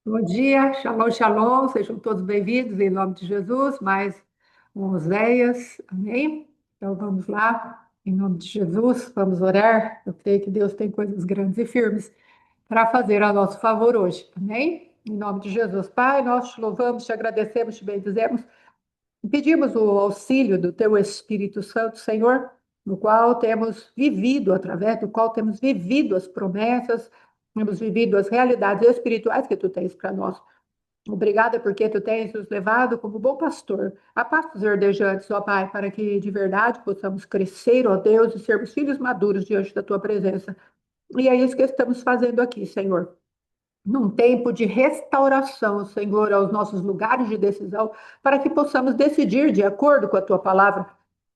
Bom dia, shalom, shalom, sejam todos bem-vindos em nome de Jesus, mais um Oséias, amém? Então vamos lá, em nome de Jesus, vamos orar. Eu creio que Deus tem coisas grandes e firmes para fazer a nosso favor hoje, amém? Em nome de Jesus, Pai, nós te louvamos, te agradecemos, te bendizemos, e pedimos o auxílio do Teu Espírito Santo, Senhor, no qual temos vivido, através do qual temos vivido as promessas, temos vivido as realidades espirituais que Tu tens para nós. Obrigada porque Tu tens nos levado como bom pastor a pastos verdejantes, ó Pai, para que de verdade possamos crescer, ó Deus, e sermos filhos maduros diante da Tua presença. E é isso que estamos fazendo aqui, Senhor, num tempo de restauração, Senhor, aos nossos lugares de decisão, para que possamos decidir de acordo com a tua palavra.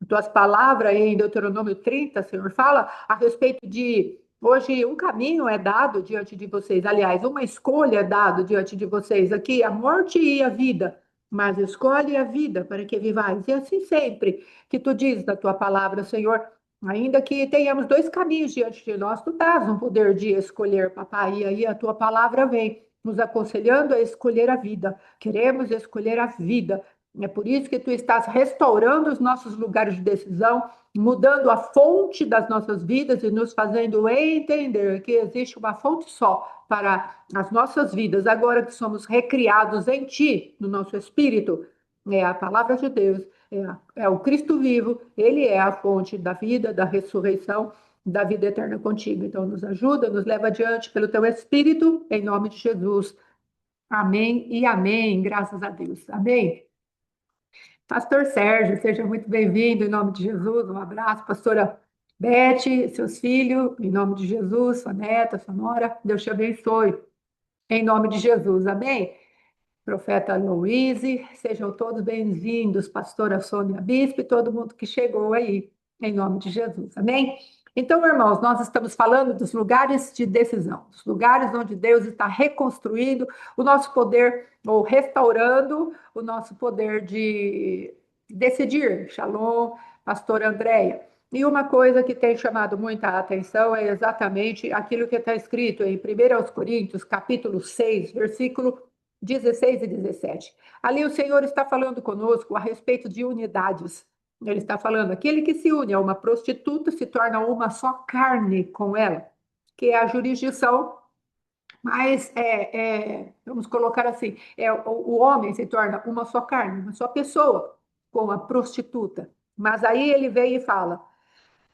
Tuas palavras em Deuteronômio 30, Senhor, fala a respeito de hoje um caminho é dado diante de vocês, aliás, uma escolha é dada diante de vocês aqui, a morte e a vida. Mas escolhe a vida para que vivais. E assim sempre que tu dizes na tua palavra, Senhor, ainda que tenhamos dois caminhos diante de nós, tu dás um poder de escolher, papai, e aí a tua palavra vem nos aconselhando a escolher a vida. Queremos escolher a vida. É por isso que tu estás restaurando os nossos lugares de decisão, mudando a fonte das nossas vidas e nos fazendo entender que existe uma fonte só para as nossas vidas, agora que somos recriados em ti, no nosso espírito. É a palavra de Deus, é o Cristo vivo, ele é a fonte da vida, da ressurreição, da vida eterna contigo. Então, nos ajuda, nos leva adiante pelo teu Espírito, em nome de Jesus. Amém e amém, graças a Deus. Amém. Pastor Sérgio, seja muito bem-vindo, em nome de Jesus. Um abraço, pastora Beth, seus filhos, em nome de Jesus, sua neta, sua nora, Deus te abençoe, em nome de Jesus. Amém. Profeta Louise, sejam todos bem-vindos, pastora Sônia Bispo e todo mundo que chegou aí, em nome de Jesus, amém? Então, irmãos, nós estamos falando dos lugares de decisão, dos lugares onde Deus está reconstruindo o nosso poder, ou restaurando o nosso poder de decidir. Shalom, pastora Andréia. E uma coisa que tem chamado muita atenção é exatamente aquilo que está escrito em 1 Coríntios, capítulo 6, versículo 16 e 17. Ali o Senhor está falando conosco a respeito de unidades. Ele está falando, aquele que se une a uma prostituta se torna uma só carne com ela, que é a jurisdição, mas vamos colocar assim, o homem se torna uma só carne, uma só pessoa com a prostituta. Mas aí ele vem e fala,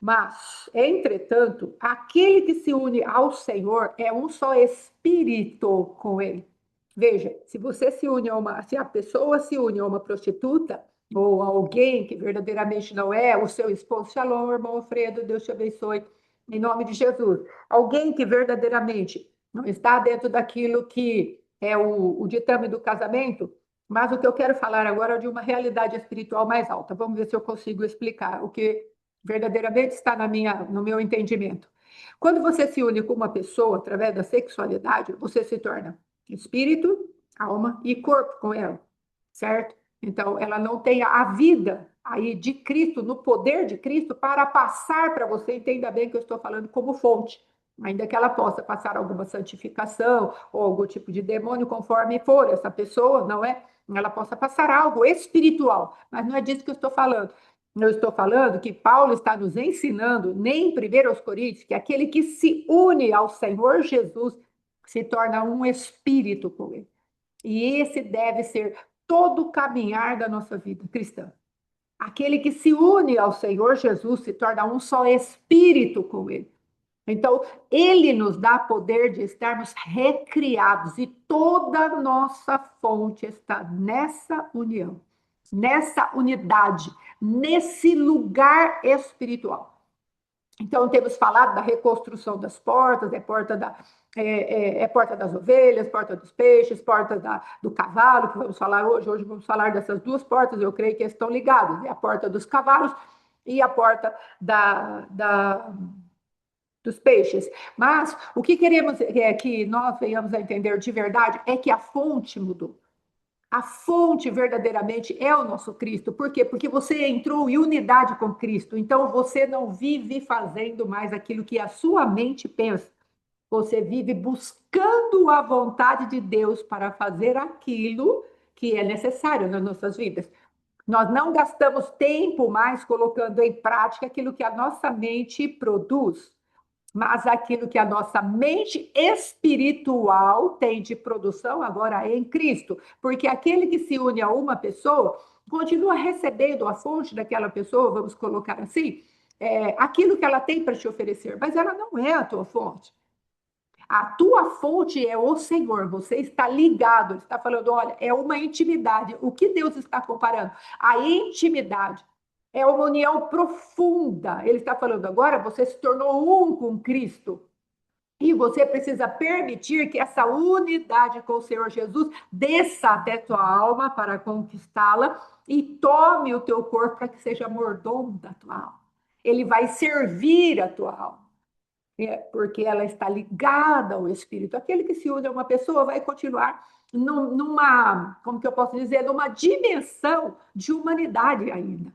mas, entretanto, aquele que se une ao Senhor é um só espírito com ele. Veja, se você se une a uma, se a pessoa se une a uma prostituta ou a alguém que verdadeiramente não é o seu esposo, shalom, irmão Alfredo, Deus te abençoe, em nome de Jesus. Alguém que verdadeiramente não está dentro daquilo que é o ditame do casamento, mas o que eu quero falar agora é de uma realidade espiritual mais alta. Vamos ver se eu consigo explicar o que verdadeiramente está no meu entendimento. Quando você se une com uma pessoa através da sexualidade, você se torna espírito, alma e corpo com ela, certo? Então, ela não tem a vida aí de Cristo, no poder de Cristo, para passar para você, entenda bem que eu estou falando como fonte, ainda que ela possa passar alguma santificação ou algum tipo de demônio, conforme for essa pessoa, não é? Ela possa passar algo espiritual, mas não é disso que eu estou falando. Eu estou falando que Paulo está nos ensinando, nem em 1 Coríntios, que aquele que se une ao Senhor Jesus se torna um espírito com ele. E esse deve ser todo o caminhar da nossa vida cristã. Aquele que se une ao Senhor Jesus se torna um só espírito com ele. Então, ele nos dá poder de estarmos recriados e toda a nossa fonte está nessa união, nessa unidade, nesse lugar espiritual. Então, temos falado da reconstrução das portas, porta das ovelhas, porta dos peixes, porta do cavalo, que vamos falar hoje. Hoje vamos falar dessas duas portas, eu creio que estão ligadas, é a porta dos cavalos e a porta dos peixes. Mas o que queremos que nós venhamos a entender de verdade é que a fonte mudou. A fonte verdadeiramente é o nosso Cristo. Por quê? Porque você entrou em unidade com Cristo. Então você não vive fazendo mais aquilo que a sua mente pensa. Você vive buscando a vontade de Deus para fazer aquilo que é necessário nas nossas vidas. Nós não gastamos tempo mais colocando em prática aquilo que a nossa mente produz, mas aquilo que a nossa mente espiritual tem de produção agora é em Cristo. Porque aquele que se une a uma pessoa continua recebendo a fonte daquela pessoa, vamos colocar assim, aquilo que ela tem para te oferecer, mas ela não é a tua fonte. A tua fonte é o Senhor, você está ligado, ele está falando, olha, é uma intimidade. O que Deus está comparando? A intimidade. É uma união profunda. Ele está falando agora, você se tornou um com Cristo. E você precisa permitir que essa unidade com o Senhor Jesus desça até tua alma para conquistá-la e tome o teu corpo para que seja mordomo da tua alma. Ele vai servir a tua alma. Porque ela está ligada ao Espírito. Aquele que se une a uma pessoa vai continuar numa, como que eu posso dizer, numa dimensão de humanidade ainda.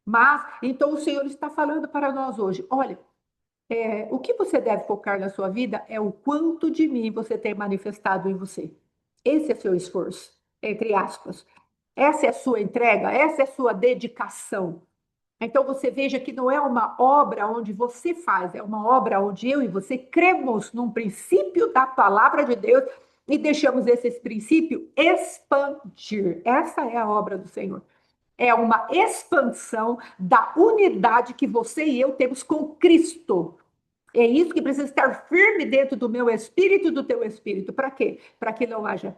Mas, então o Senhor está falando para nós hoje, olha, o que você deve focar na sua vida é o quanto de mim você tem manifestado em você. Esse é seu esforço, entre aspas. Essa é a sua entrega, essa é a sua dedicação. Então você veja que não é uma obra onde você faz, é uma obra onde eu e você cremos num princípio da palavra de Deus e deixamos esse princípio expandir. Essa é a obra do Senhor. É uma expansão da unidade que você e eu temos com Cristo. É isso que precisa estar firme dentro do meu espírito e do teu espírito. Para quê? Para que não haja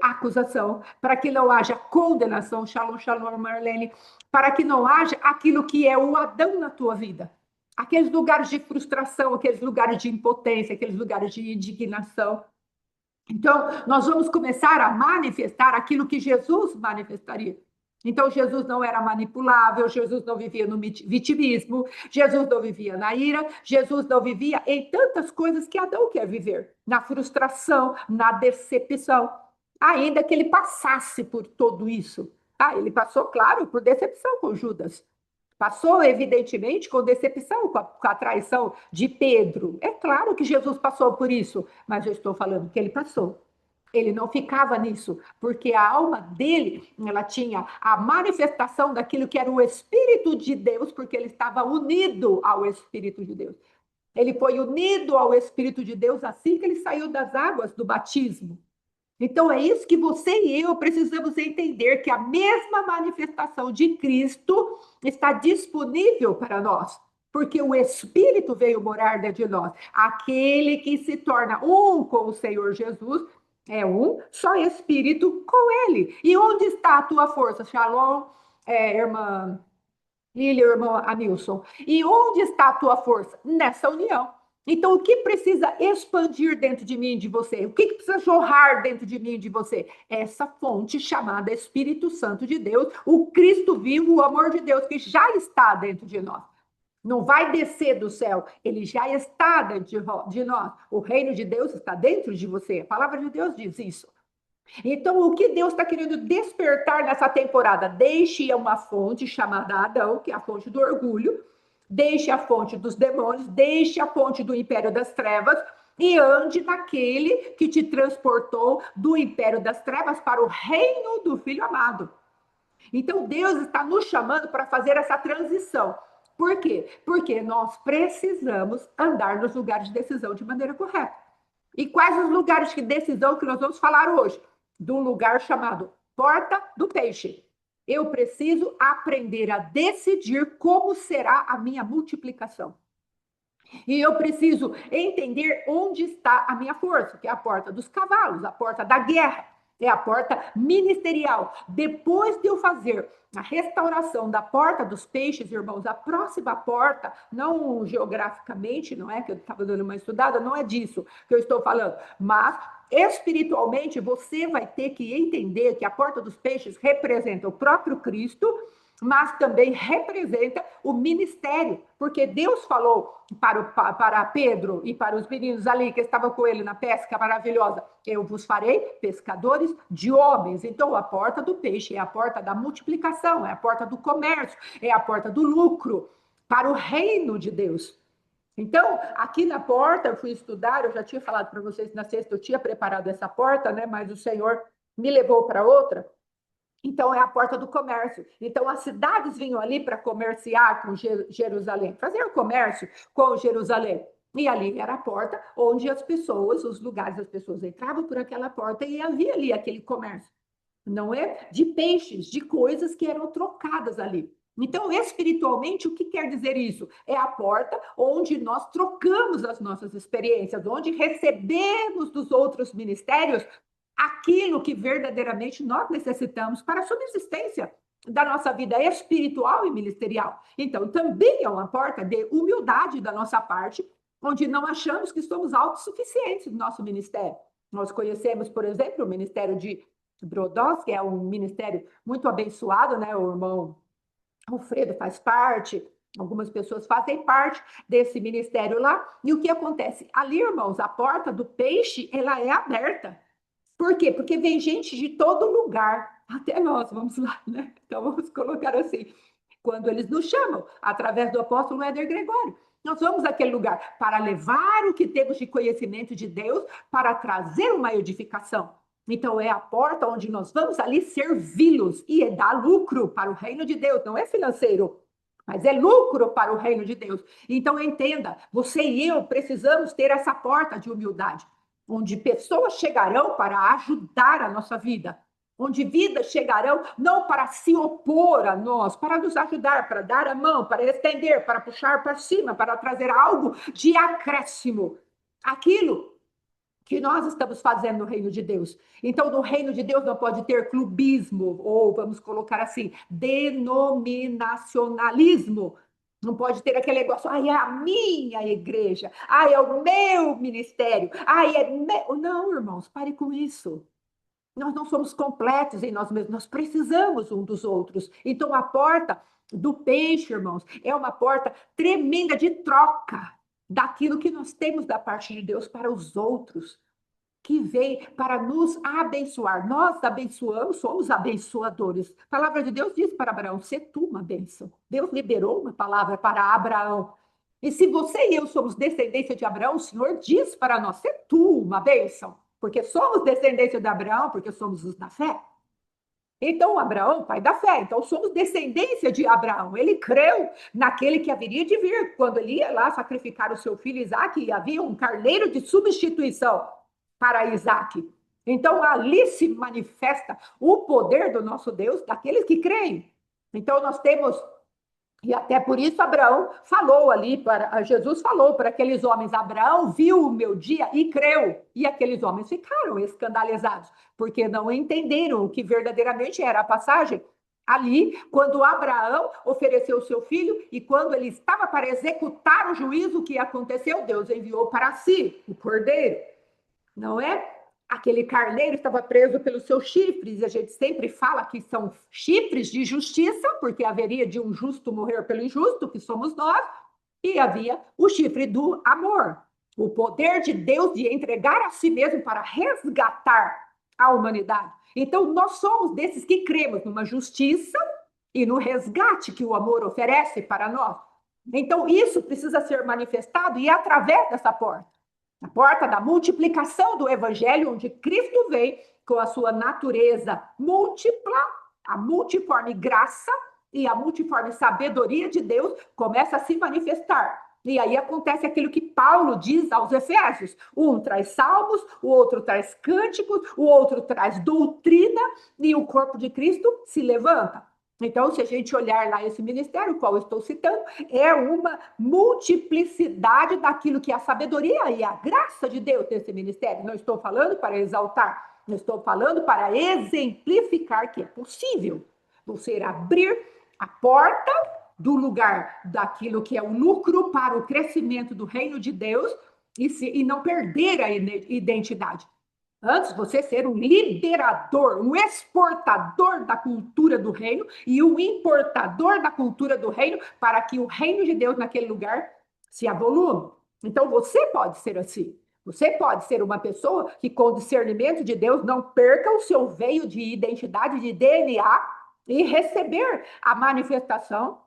acusação, para que não haja condenação, shalom, shalom, Marlene, para que não haja aquilo que é o Adão na tua vida. Aqueles lugares de frustração, aqueles lugares de impotência, aqueles lugares de indignação. Então, nós vamos começar a manifestar aquilo que Jesus manifestaria. Então, Jesus não era manipulável, Jesus não vivia no vitimismo, Jesus não vivia na ira, Jesus não vivia em tantas coisas que Adão quer viver, na frustração, na decepção, ainda que ele passasse por tudo isso. Ele passou, claro, por decepção com Judas. Passou, evidentemente, com decepção, com a traição de Pedro. É claro que Jesus passou por isso, mas eu estou falando que ele passou. Ele não ficava nisso, porque a alma dele, ela tinha a manifestação daquilo que era o Espírito de Deus, porque ele estava unido ao Espírito de Deus. Ele foi unido ao Espírito de Deus assim que ele saiu das águas do batismo. Então é isso que você e eu precisamos entender, que a mesma manifestação de Cristo está disponível para nós, porque o Espírito veio morar dentro de nós. Aquele que se torna um com o Senhor Jesus é um só Espírito com ele. E onde está a tua força? Shalom, irmã Lília, irmão Amilson. E onde está a tua força? Nessa união. Então, o que precisa expandir dentro de mim e de você? O que precisa jorrar dentro de mim e de você? Essa fonte chamada Espírito Santo de Deus, o Cristo vivo, o amor de Deus que já está dentro de nós. Não vai descer do céu, ele já está dentro de nós. O reino de Deus está dentro de você. A palavra de Deus diz isso. Então, o que Deus está querendo despertar nessa temporada? Deixe uma fonte chamada Adão, que é a fonte do orgulho, deixe a fonte dos demônios, deixe a fonte do império das trevas e ande naquele que te transportou do império das trevas para o reino do Filho amado. Então, Deus está nos chamando para fazer essa transição. Por quê? Porque nós precisamos andar nos lugares de decisão de maneira correta. E quais os lugares de decisão que nós vamos falar hoje? Do lugar chamado Porta do Peixe. Eu preciso aprender a decidir como será a minha multiplicação. E eu preciso entender onde está a minha força, que é a porta dos cavalos, a porta da guerra, é a porta ministerial. Depois de eu fazer a restauração da porta dos peixes, irmãos, a próxima porta, não geograficamente, não é que eu estava dando uma estudada, não é disso que eu estou falando, mas espiritualmente você vai ter que entender que a porta dos peixes representa o próprio Cristo, mas também representa o ministério, porque Deus falou para Pedro e para os meninos ali que estavam com ele na pesca maravilhosa, eu vos farei pescadores de homens. Então a porta do peixe é a porta da multiplicação, é a porta do comércio, é a porta do lucro para o reino de Deus. Então, aqui na porta, eu fui estudar, eu já tinha falado para vocês na sexta, eu tinha preparado essa porta, né? Mas o Senhor me levou para outra. Então, é a porta do comércio. Então, as cidades vinham ali para comerciar com Jerusalém, fazer o comércio com Jerusalém. E ali era a porta onde as pessoas, os lugares, as pessoas entravam por aquela porta e havia ali aquele comércio, não é? De peixes, de coisas que eram trocadas ali. Então, espiritualmente, o que quer dizer isso? É a porta onde nós trocamos as nossas experiências, onde recebemos dos outros ministérios aquilo que verdadeiramente nós necessitamos para a subsistência da nossa vida espiritual e ministerial. Então, também é uma porta de humildade da nossa parte, onde não achamos que somos autossuficientes no nosso ministério. Nós conhecemos, por exemplo, o ministério de Brodowski, que é um ministério muito abençoado, né? O irmão Alfredo faz parte, algumas pessoas fazem parte desse ministério lá. E o que acontece? Ali, irmãos, a porta do peixe, ela é aberta. Por quê? Porque vem gente de todo lugar, até nós, vamos lá, né? Então vamos colocar assim, quando eles nos chamam, através do apóstolo Éder Gregório. Nós vamos àquele lugar para levar o que temos de conhecimento de Deus, para trazer uma edificação. Então é a porta onde nós vamos ali servi-los e dar lucro para o reino de Deus, não é financeiro, mas é lucro para o reino de Deus. Então entenda, você e eu precisamos ter essa porta de humildade, onde pessoas chegarão para ajudar a nossa vida, onde vidas chegarão não para se opor a nós, para nos ajudar, para dar a mão, para estender, para puxar para cima, para trazer algo de acréscimo. Aquilo que nós estamos fazendo no reino de Deus. Então, no reino de Deus não pode ter clubismo, ou vamos colocar assim, denominacionalismo. Não pode ter aquele negócio, ai, é a minha igreja, ai, é o meu ministério, ai, é meu. Não, irmãos, pare com isso. Nós não somos completos em nós mesmos, nós precisamos um dos outros. Então, a porta do peixe, irmãos, é uma porta tremenda de troca daquilo que nós temos da parte de Deus para os outros, que vem para nos abençoar. Nós abençoamos, somos abençoadores. A palavra de Deus diz para Abraão: "Se tu uma bênção." Deus liberou uma palavra para Abraão. E se você e eu somos descendência de Abraão, o Senhor diz para nós: "Se tu uma bênção." Porque somos descendência de Abraão, porque somos os da fé. Então, Abraão, pai da fé, então somos descendência de Abraão. Ele creu naquele que haveria de vir. Quando ele ia lá sacrificar o seu filho Isaque, havia um carneiro de substituição para Isaque. Então, ali se manifesta o poder do nosso Deus, daqueles que creem. Então, nós temos, e até por isso Abraão falou ali, Jesus falou para aqueles homens: Abraão viu o meu dia e creu. E aqueles homens ficaram escandalizados, porque não entenderam o que verdadeiramente era a passagem. Ali, quando Abraão ofereceu o seu filho e quando ele estava para executar o juízo, o que aconteceu? Deus enviou para si o cordeiro, não é? Aquele carneiro estava preso pelos seus chifres, e a gente sempre fala que são chifres de justiça, porque haveria de um justo morrer pelo injusto, que somos nós, e havia o chifre do amor, o poder de Deus de entregar a si mesmo para resgatar a humanidade. Então, nós somos desses que cremos numa justiça e no resgate que o amor oferece para nós. Então, isso precisa ser manifestado e é através dessa porta. A porta da multiplicação do evangelho, onde Cristo vem com a sua natureza múltipla, a multiforme graça e a multiforme sabedoria de Deus começa a se manifestar. E aí acontece aquilo que Paulo diz aos Efésios: um traz salmos, o outro traz cânticos, o outro traz doutrina, e o corpo de Cristo se levanta. Então, se a gente olhar lá esse ministério, qual eu estou citando, é uma multiplicidade daquilo que é a sabedoria e a graça de Deus nesse ministério. Não estou falando para exaltar, não estou falando para exemplificar que é possível você abrir a porta do lugar daquilo que é o lucro para o crescimento do reino de Deus e não perder a identidade. Antes, você ser um liberador, um exportador da cultura do reino e um importador da cultura do reino para que o reino de Deus naquele lugar se avolume. Então, você pode ser assim. Você pode ser uma pessoa que, com discernimento de Deus, não perca o seu veio de identidade, de DNA, e receber a manifestação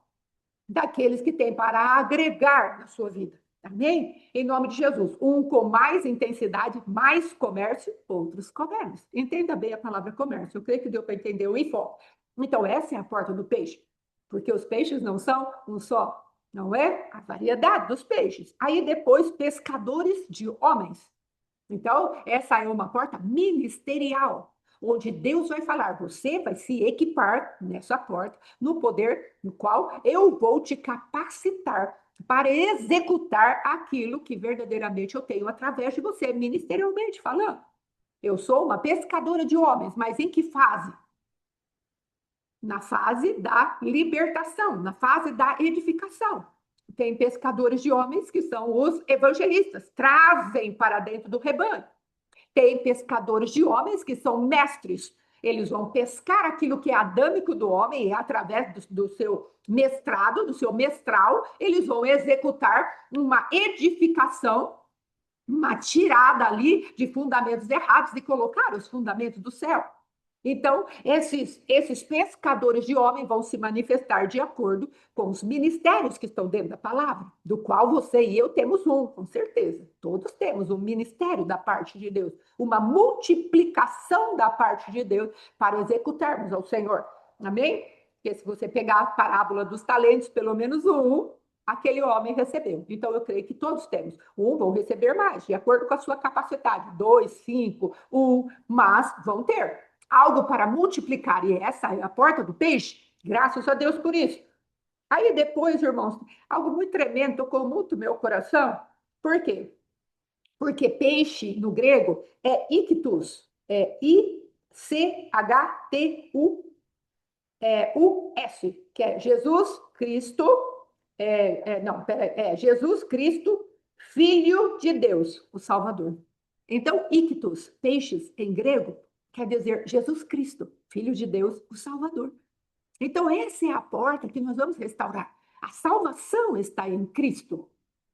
daqueles que têm para agregar na sua vida. Amém? Em nome de Jesus. Um com mais intensidade, mais comércio, outros comércio. Entenda bem a palavra comércio. Eu creio que deu para entender o enfoque. Então, essa é a porta do peixe. Porque os peixes não são um só. Não é a variedade dos peixes. Aí depois, pescadores de homens. Então, essa é uma porta ministerial, onde Deus vai falar, você vai se equipar nessa porta, no poder no qual eu vou te capacitar para executar aquilo que verdadeiramente eu tenho através de você, ministerialmente falando. Eu sou uma pescadora de homens, mas em que fase? Na fase da libertação, na fase da edificação. Tem pescadores de homens que são os evangelistas, trazem para dentro do rebanho. Tem pescadores de homens que são mestres. Eles vão pescar aquilo que é adâmico do homem e através do seu mestrado, do seu mestral, eles vão executar uma edificação, uma tirada ali de fundamentos errados e colocar os fundamentos do céu. Então, esses pescadores de homem vão se manifestar de acordo com os ministérios que estão dentro da palavra, do qual você e eu temos um, com certeza. Todos temos um ministério da parte de Deus, uma multiplicação da parte de Deus para executarmos ao Senhor. Amém? Porque se você pegar a parábola dos talentos, pelo menos um, aquele homem recebeu. Então, eu creio que todos temos. Um vão receber mais, de acordo com a sua capacidade. 2, 5, 1, mas vão ter algo para multiplicar, e essa é a porta do peixe, graças a Deus por isso. Aí depois, irmãos, algo muito tremendo, tocou muito meu coração, por quê? Porque peixe, no grego, é ictus, é I-C-H-T-U-S, que é Jesus Cristo, Jesus Cristo, Filho de Deus, o Salvador. Então, ictus, peixes, em grego, quer dizer Jesus Cristo, Filho de Deus, o Salvador. Então, essa é a porta que nós vamos restaurar. A salvação está em Cristo.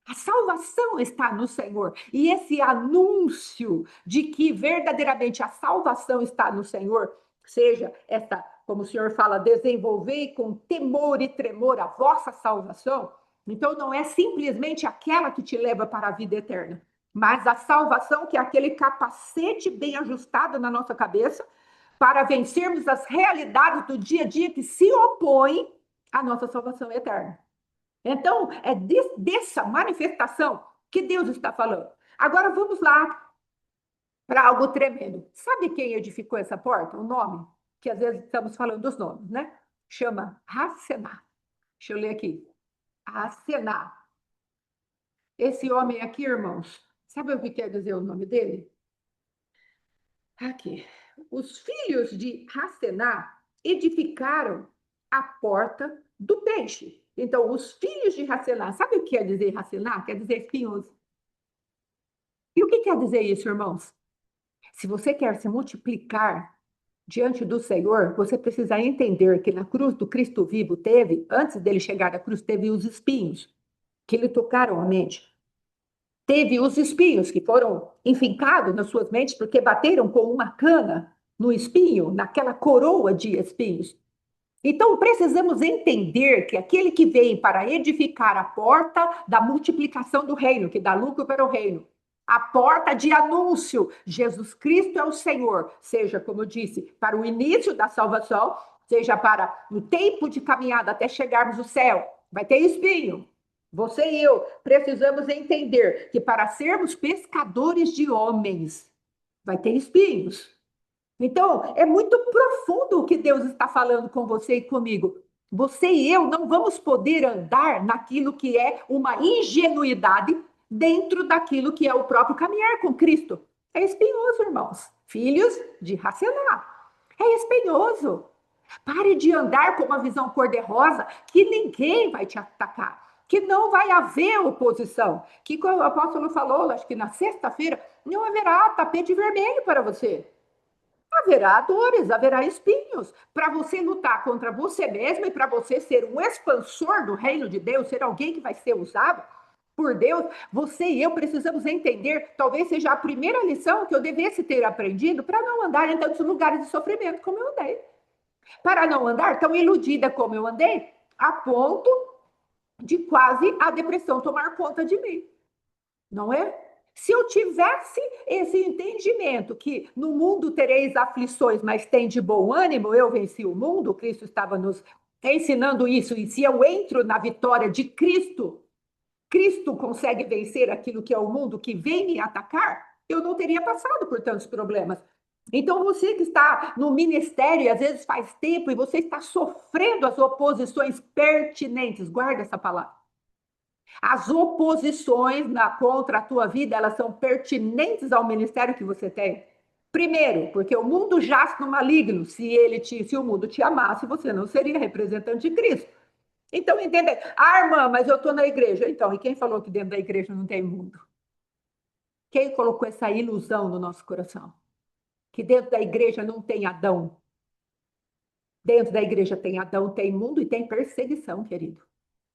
A salvação está no Senhor. E esse anúncio de que verdadeiramente a salvação está no Senhor, seja essa, como o Senhor fala, desenvolvei com temor e tremor a vossa salvação. Então, não é simplesmente aquela que te leva para a vida eterna, mas a salvação que é aquele capacete bem ajustado na nossa cabeça para vencermos as realidades do dia a dia que se opõem à nossa salvação eterna. Então, é dessa manifestação que Deus está falando. Agora vamos lá para algo tremendo. Sabe quem edificou essa porta? O nome? Que às vezes estamos falando dos nomes, né? Chama Racená. Deixa eu ler aqui. Racená. Esse homem aqui, irmãos, sabe o que quer dizer o nome dele? Aqui. Os filhos de Racená edificaram a porta do peixe. Então, os filhos de Racená, sabe o que quer dizer Racená? Quer dizer espinhoso. E o que quer dizer isso, irmãos? Se você quer se multiplicar diante do Senhor, você precisa entender que na cruz do Cristo vivo teve, antes dele chegar à cruz, teve os espinhos que lhe tocaram a mente. Teve os espinhos que foram enfincados nas suas mentes porque bateram com uma cana no espinho, naquela coroa de espinhos. Então, precisamos entender que aquele que vem para edificar a porta da multiplicação do reino, que dá lucro para o reino, a porta de anúncio, Jesus Cristo é o Senhor, seja, como eu disse, para o início da salvação, seja para o tempo de caminhada até chegarmos ao céu, vai ter espinho. Você e eu precisamos entender que para sermos pescadores de homens, vai ter espinhos. Então, é muito profundo o que Deus está falando com você e comigo. Você e eu não vamos poder andar naquilo que é uma ingenuidade dentro daquilo que é o próprio caminhar com Cristo. É espinhoso, irmãos. Filhos de Racená. É espinhoso. Pare de andar com uma visão cor-de-rosa que ninguém vai te atacar, que não vai haver oposição. Que o apóstolo falou, acho que na sexta-feira, não haverá tapete vermelho para você. Haverá dores, haverá espinhos, para você lutar contra você mesmo e para você ser um expansor do reino de Deus, ser alguém que vai ser usado por Deus. Você e eu precisamos entender, talvez seja a primeira lição que eu devesse ter aprendido para não andar em tantos lugares de sofrimento como eu andei. Para não andar tão iludida como eu andei, a ponto de quase a depressão tomar conta de mim. não é? Se eu tivesse esse entendimento que no mundo tereis aflições, mas tem de bom ânimo, eu venci o mundo, Cristo estava nos ensinando isso, e se eu entro na vitória de Cristo, Cristo consegue vencer aquilo que é o mundo que vem me atacar, eu não teria passado por tantos problemas. Então, você que está no ministério, e às vezes faz tempo, e você está sofrendo as oposições pertinentes, guarda essa palavra. As oposições contra a tua vida, elas são pertinentes ao ministério que você tem. Primeiro, porque o mundo jaz no maligno. Se o mundo te amasse, você não seria representante de Cristo. Então, entenda. Ah, irmã, mas eu estou na igreja. Então, e quem falou que dentro da igreja não tem mundo? Quem colocou essa ilusão no nosso coração? Que dentro da igreja não tem Adão. Dentro da igreja tem Adão, tem mundo e tem perseguição, querido.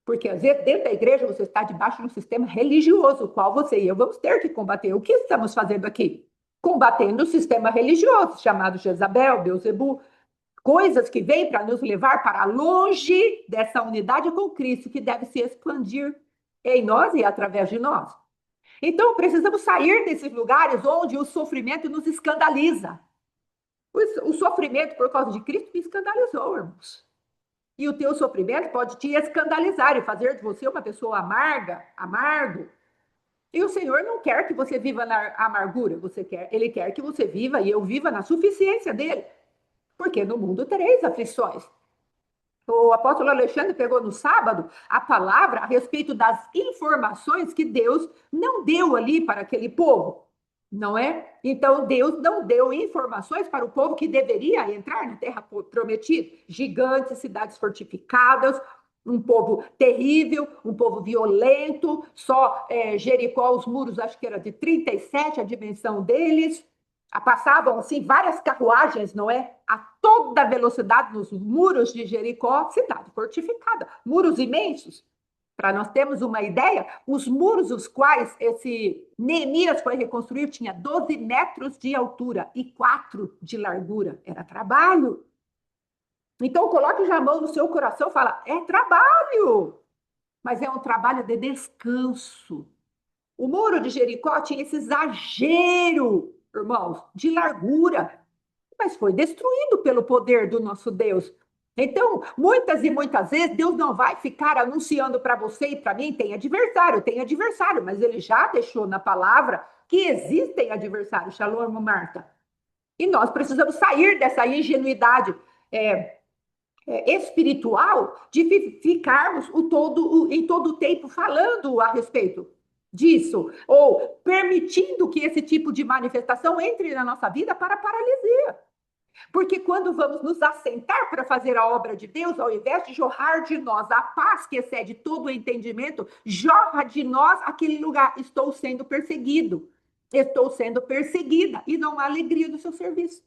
Porque às vezes dentro da igreja você está debaixo de um sistema religioso, o qual você e eu vamos ter que combater. O que estamos fazendo aqui? Combatendo o sistema religioso, chamado Jezabel, Beuzebu, coisas que vêm para nos levar para longe dessa unidade com Cristo, que deve se expandir em nós e através de nós. Então, precisamos sair desses lugares onde o sofrimento nos escandaliza. O sofrimento por causa de Cristo me escandalizou, irmãos. E o teu sofrimento pode te escandalizar e fazer de você uma pessoa amarga, amargo. E o Senhor não quer que você viva na amargura, Ele quer que você viva e eu viva na suficiência dele. Porque no mundo tereis aflições. O apóstolo Alexandre pegou no sábado a palavra a respeito das informações que Deus não deu ali para aquele povo, não é? Então, Deus não deu informações para o povo que deveria entrar na terra prometida. Gigantes, cidades fortificadas, um povo terrível, um povo violento, só Jericó, os muros, acho que era de 37 a dimensão deles, passavam assim várias carruagens, não é? A toda velocidade nos muros de Jericó, cidade fortificada, muros imensos. Para nós termos uma ideia, os muros os quais esse Neemias foi reconstruir tinha 12 metros de altura e 4 de largura. Era trabalho. Então coloque já a mão no seu coração e fala, é trabalho, mas é um trabalho de descanso. O muro de Jericó tinha esse exagero, irmãos, de largura, mas foi destruído pelo poder do nosso Deus. Então, muitas e muitas vezes, Deus não vai ficar anunciando para você e para mim, tem adversário, mas ele já deixou na palavra que existem adversários. Shalom, Marta. E nós precisamos sair dessa ingenuidade espiritual de ficarmos em todo o tempo falando a respeito disso, ou permitindo que esse tipo de manifestação entre na nossa vida para paralisia. Porque quando vamos nos assentar para fazer a obra de Deus, ao invés de jorrar de nós a paz que excede todo o entendimento, jorra de nós aquele lugar, estou sendo perseguido, estou sendo perseguida, e não há alegria no seu serviço.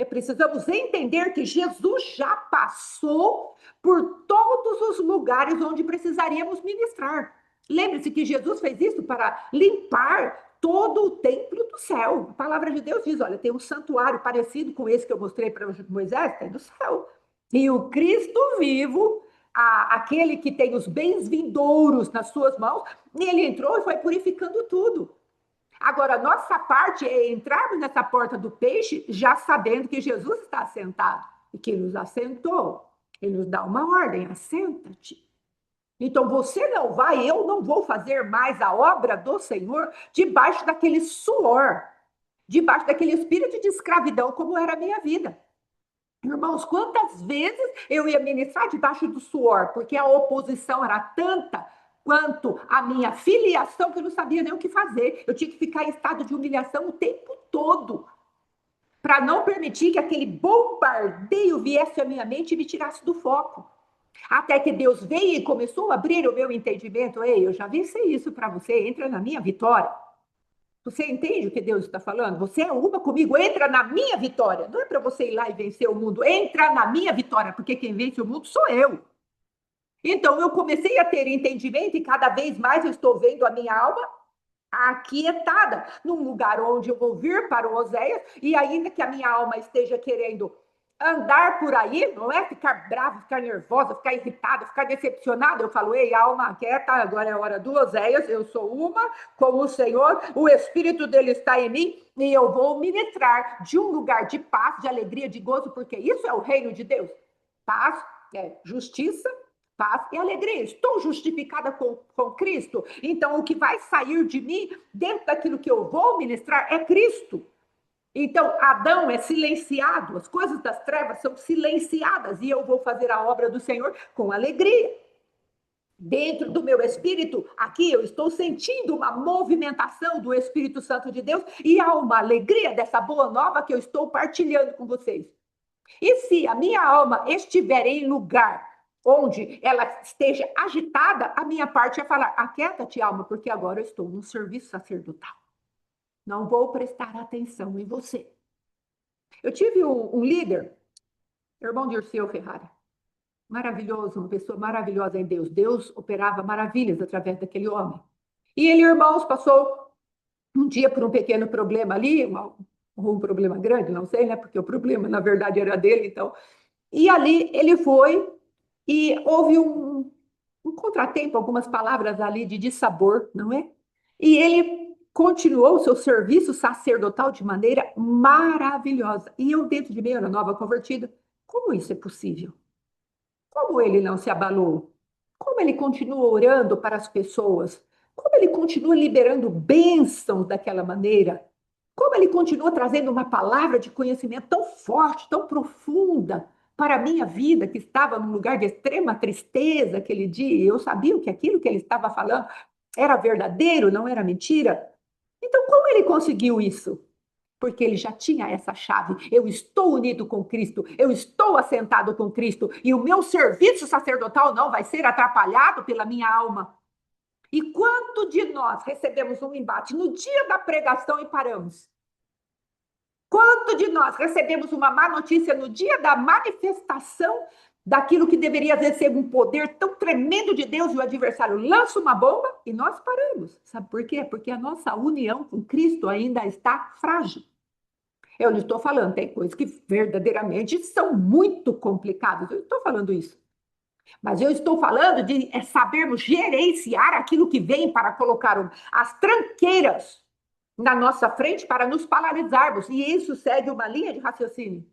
Precisamos entender que Jesus já passou por todos os lugares onde precisaríamos ministrar. Lembre-se que Jesus fez isso para limpar todo o templo do céu. A palavra de Deus diz, olha, tem um santuário parecido com esse que eu mostrei para Moisés, tem no céu. E o Cristo vivo, aquele que tem os bens vindouros nas suas mãos, ele entrou e foi purificando tudo. Agora, nossa parte é entrarmos nessa porta do peixe já sabendo que Jesus está assentado e que ele nos assentou. Ele nos dá uma ordem, assenta-te. Então, você não vai, eu não vou fazer mais a obra do Senhor debaixo daquele suor, debaixo daquele espírito de escravidão, como era a minha vida. Irmãos, quantas vezes eu ia ministrar debaixo do suor, porque a oposição era tanta quanto a minha filiação, que eu não sabia nem o que fazer. Eu tinha que ficar em estado de humilhação o tempo todo, para não permitir que aquele bombardeio viesse à minha mente e me tirasse do foco. Até que Deus veio e começou a abrir o meu entendimento. Ei, eu já venci isso para você, entra na minha vitória. Você entende o que Deus está falando? Você é uma comigo, entra na minha vitória. Não é para você ir lá e vencer o mundo, entra na minha vitória, porque quem vence o mundo sou eu. Então, eu comecei a ter entendimento e cada vez mais eu estou vendo a minha alma aquietada, num lugar onde eu vou vir para o Oséias, e ainda que a minha alma esteja querendo andar por aí, não é ficar bravo, ficar nervosa, ficar irritada, ficar decepcionada. Eu falo, ei, alma quieta, agora é a hora do Oséias, eu sou uma com o Senhor, o Espírito dele está em mim, e eu vou ministrar de um lugar de paz, de alegria, de gozo, porque isso é o reino de Deus. Paz é justiça, paz e alegria. Estou justificada com Cristo, então o que vai sair de mim, dentro daquilo que eu vou ministrar, é Cristo. Então, Adão é silenciado, as coisas das trevas são silenciadas e eu vou fazer a obra do Senhor com alegria. Dentro do meu espírito, aqui eu estou sentindo uma movimentação do Espírito Santo de Deus e há uma alegria dessa boa nova que eu estou partilhando com vocês. E se a minha alma estiver em lugar onde ela esteja agitada, a minha parte é falar: aquieta-te, alma, porque agora eu estou no serviço sacerdotal. Não vou prestar atenção em você. Eu tive um líder, irmão de Dirceu Ferrari, maravilhoso, uma pessoa maravilhosa em Deus. Deus operava maravilhas através daquele homem. E ele, irmãos, passou um dia por um pequeno problema ali, um problema grande, não sei, né? Porque o problema, na verdade, era dele, então. E ali ele foi e houve um contratempo, algumas palavras ali de dissabor, não é? E ele continuou o seu serviço sacerdotal de maneira maravilhosa. E eu, dentro de mim, era nova convertida. Como isso é possível? Como ele não se abalou? Como ele continua orando para as pessoas? Como ele continua liberando bênçãos daquela maneira? Como ele continua trazendo uma palavra de conhecimento tão forte, tão profunda para a minha vida, que estava num lugar de extrema tristeza aquele dia. Eu sabia que aquilo que ele estava falando era verdadeiro, não era mentira. Então, como ele conseguiu isso? Porque ele já tinha essa chave. Eu estou unido com Cristo, eu estou assentado com Cristo, e o meu serviço sacerdotal não vai ser atrapalhado pela minha alma. E quanto de nós recebemos um embate no dia da pregação e paramos? Quanto de nós recebemos uma má notícia no dia da manifestação daquilo que deveria ser um poder tão tremendo de Deus e o adversário lança uma bomba e nós paramos? Sabe por quê? Porque a nossa união com Cristo ainda está frágil. Eu não estou falando, tem coisas que verdadeiramente são muito complicadas. Eu estou falando isso. Mas eu estou falando de sabermos gerenciar aquilo que vem para colocar as tranqueiras na nossa frente para nos paralisarmos. E isso segue uma linha de raciocínio.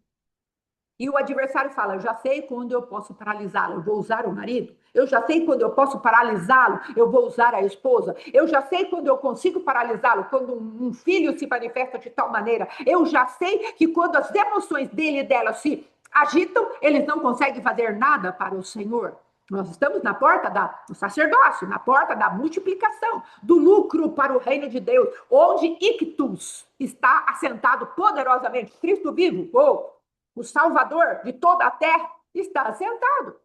E o adversário fala: eu já sei quando eu posso paralisá-lo, eu vou usar o marido. Eu já sei quando eu posso paralisá-lo, eu vou usar a esposa. Eu já sei quando eu consigo paralisá-lo, quando um filho se manifesta de tal maneira. Eu já sei que quando as emoções dele e dela se agitam, eles não conseguem fazer nada para o Senhor. Nós estamos na porta do sacerdócio, na porta da multiplicação, do lucro para o reino de Deus, onde Ictus está assentado poderosamente, Cristo vivo, o Salvador de toda a terra, está assentado.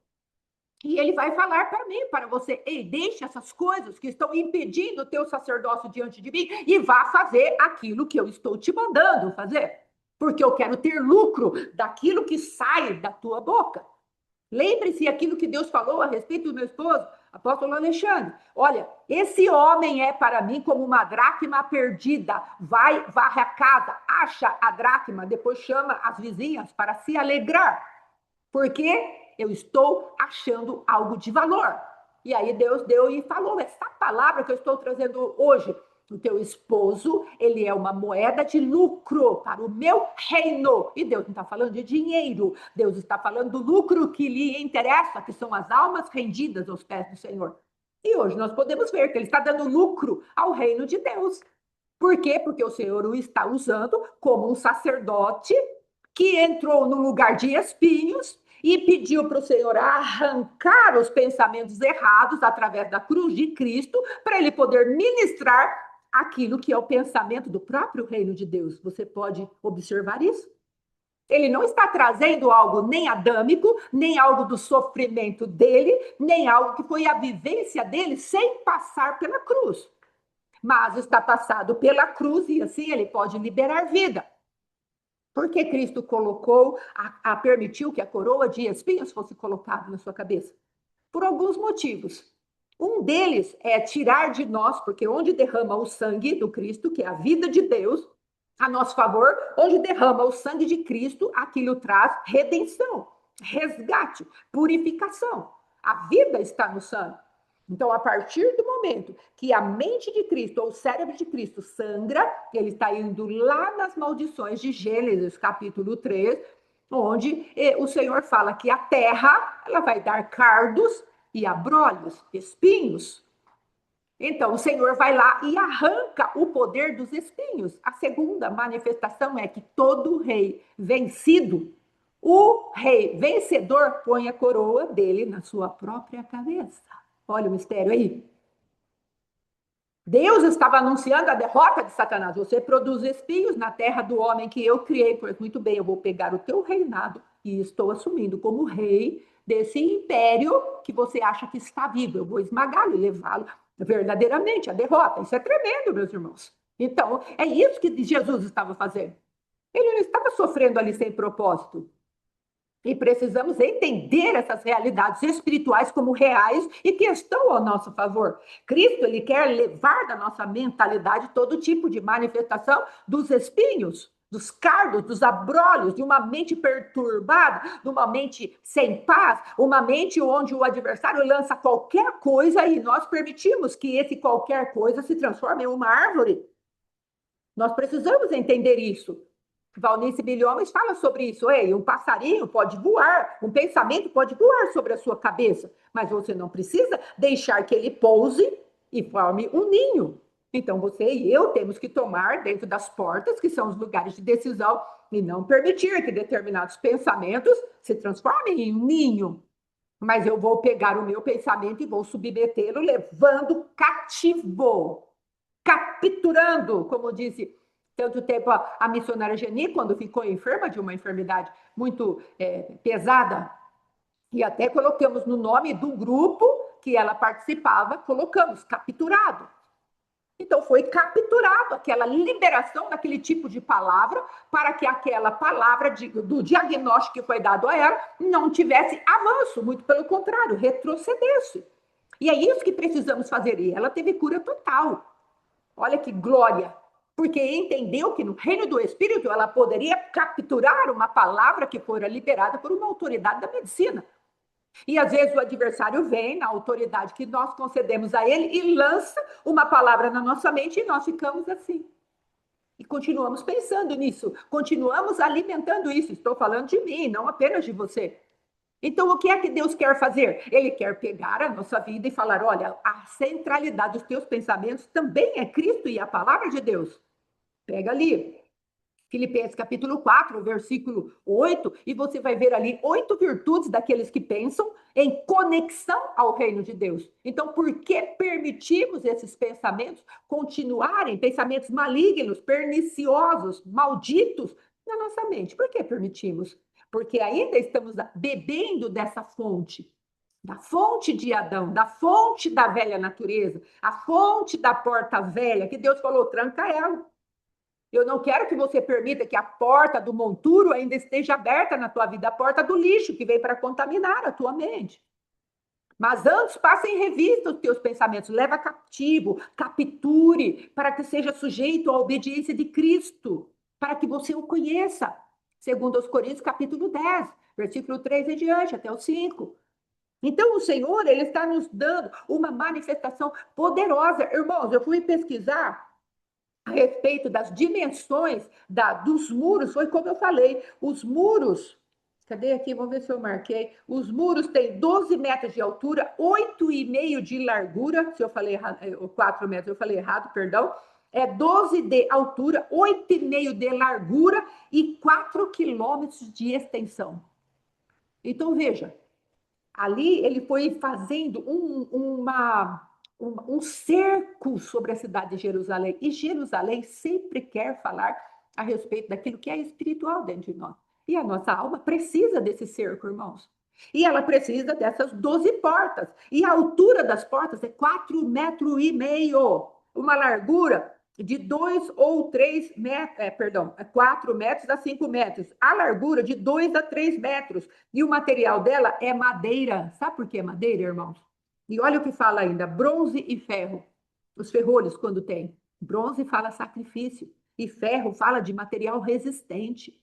E ele vai falar para mim, para você: ei, deixe essas coisas que estão impedindo o teu sacerdócio diante de mim e vá fazer aquilo que eu estou te mandando fazer. Porque eu quero ter lucro daquilo que sai da tua boca. Lembre-se aquilo que Deus falou a respeito do meu esposo, apóstolo Alexandre. Olha, esse homem é para mim como uma dracma perdida. Vai, varre a casa, acha a dracma, depois chama as vizinhas para se alegrar. Porque eu estou achando algo de valor. E aí Deus deu e falou essa palavra que eu estou trazendo hoje. O teu esposo, ele é uma moeda de lucro para o meu reino. E Deus não está falando de dinheiro. Deus está falando do lucro que lhe interessa, que são as almas rendidas aos pés do Senhor. E hoje nós podemos ver que ele está dando lucro ao reino de Deus. Por quê? Porque o Senhor o está usando como um sacerdote que entrou num lugar de espinhos e pediu para o Senhor arrancar os pensamentos errados através da cruz de Cristo para ele poder ministrar aquilo que é o pensamento do próprio reino de Deus. Você pode observar isso? Ele não está trazendo algo nem adâmico, nem algo do sofrimento dele, nem algo que foi a vivência dele sem passar pela cruz. Mas está passado pela cruz e assim ele pode liberar vida. Porque Cristo permitiu que a coroa de espinhos fosse colocada na sua cabeça? Por alguns motivos. Um deles é tirar de nós, porque onde derrama o sangue do Cristo, que é a vida de Deus, a nosso favor, onde derrama o sangue de Cristo, aquilo traz redenção, resgate, purificação. A vida está no sangue. Então, a partir do momento que a mente de Cristo, ou o cérebro de Cristo, sangra, ele está indo lá nas maldições de Gênesis, capítulo 3, onde o Senhor fala que a terra ela vai dar cardos e abrolhos, espinhos. Então, o Senhor vai lá e arranca o poder dos espinhos. A segunda manifestação é que todo rei vencido, o rei vencedor põe a coroa dele na sua própria cabeça. Olha o mistério aí. Deus estava anunciando a derrota de Satanás. Você produz espinhos na terra do homem que eu criei, pois muito bem, eu vou pegar o teu reinado e estou assumindo como rei desse império que você acha que está vivo. Eu vou esmagá-lo e levá-lo verdadeiramente à derrota. Isso é tremendo, meus irmãos. Então, é isso que Jesus estava fazendo. Ele não estava sofrendo ali sem propósito. E precisamos entender essas realidades espirituais como reais e que estão ao nosso favor. Cristo, ele quer levar da nossa mentalidade todo tipo de manifestação dos espinhos, dos cardos, dos abrolhos, de uma mente perturbada, de uma mente sem paz, uma mente onde o adversário lança qualquer coisa e nós permitimos que esse qualquer coisa se transforme em uma árvore. Nós precisamos entender isso. Valnice Bilhomes fala sobre isso. Ei, um passarinho pode voar, um pensamento pode voar sobre a sua cabeça, mas você não precisa deixar que ele pouse e forme um ninho. Então, você e eu temos que tomar dentro das portas, que são os lugares de decisão, e não permitir que determinados pensamentos se transformem em um ninho. Mas eu vou pegar o meu pensamento e vou submetê-lo, levando cativo, capturando, como disse tanto tempo a missionária Geni, quando ficou enferma de uma enfermidade muito pesada, e até colocamos no nome do grupo que ela participava, colocamos capturado. Então foi capturado aquela liberação daquele tipo de palavra para que aquela palavra do diagnóstico que foi dado a ela não tivesse avanço, muito pelo contrário, retrocedesse. E é isso que precisamos fazer. E ela teve cura total. Olha que glória! Porque entendeu que no reino do Espírito ela poderia capturar uma palavra que fora liberada por uma autoridade da medicina. E às vezes o adversário vem na autoridade que nós concedemos a ele e lança uma palavra na nossa mente e nós ficamos assim. E continuamos pensando nisso, continuamos alimentando isso. Estou falando de mim, não apenas de você. Então, o que é que Deus quer fazer? Ele quer pegar a nossa vida e falar, olha, a centralidade dos teus pensamentos também é Cristo e a palavra de Deus. Pega ali, Filipenses capítulo 4, versículo 8, e você vai ver ali 8 virtudes daqueles que pensam em conexão ao reino de Deus. Então, por que permitimos esses pensamentos continuarem, pensamentos malignos, perniciosos, malditos na nossa mente? Por que permitimos? Porque ainda estamos bebendo dessa fonte, da fonte de Adão, da fonte da velha natureza, a fonte da porta velha, que Deus falou, tranca ela. Eu não quero que você permita que a porta do monturo ainda esteja aberta na tua vida, a porta do lixo que veio para contaminar a tua mente. Mas antes, passe em revista os teus pensamentos, leva cativo, capture, para que seja sujeito à obediência de Cristo, para que você o conheça. Segundo os Coríntios, capítulo 10, versículo 3 em diante, até o 5. Então, o Senhor, ele está nos dando uma manifestação poderosa. Irmãos, eu fui pesquisar a respeito das dimensões dos muros, foi como eu falei, os muros, cadê aqui? Vamos ver se eu marquei. Os muros têm 12 metros de altura, 8,5 de largura, se eu falei errado, 4 metros, eu falei errado, perdão, é 12 de altura, 8,5 de largura e 4 quilômetros de extensão. Então, veja, ali ele foi fazendo um cerco sobre a cidade de Jerusalém. E Jerusalém sempre quer falar a respeito daquilo que é espiritual dentro de nós. E a nossa alma precisa desse cerco, irmãos. E ela precisa dessas 12 portas. E a altura das portas é 4,5 metros. Uma largura de 2 ou 3 metros, 4 metros a 5 metros. A largura de 2 a 3 metros. E o material dela é madeira. Sabe por que é madeira, irmãos? E olha o que fala ainda, bronze e ferro. Os ferrolhos, quando tem. Bronze fala sacrifício. E ferro fala de material resistente.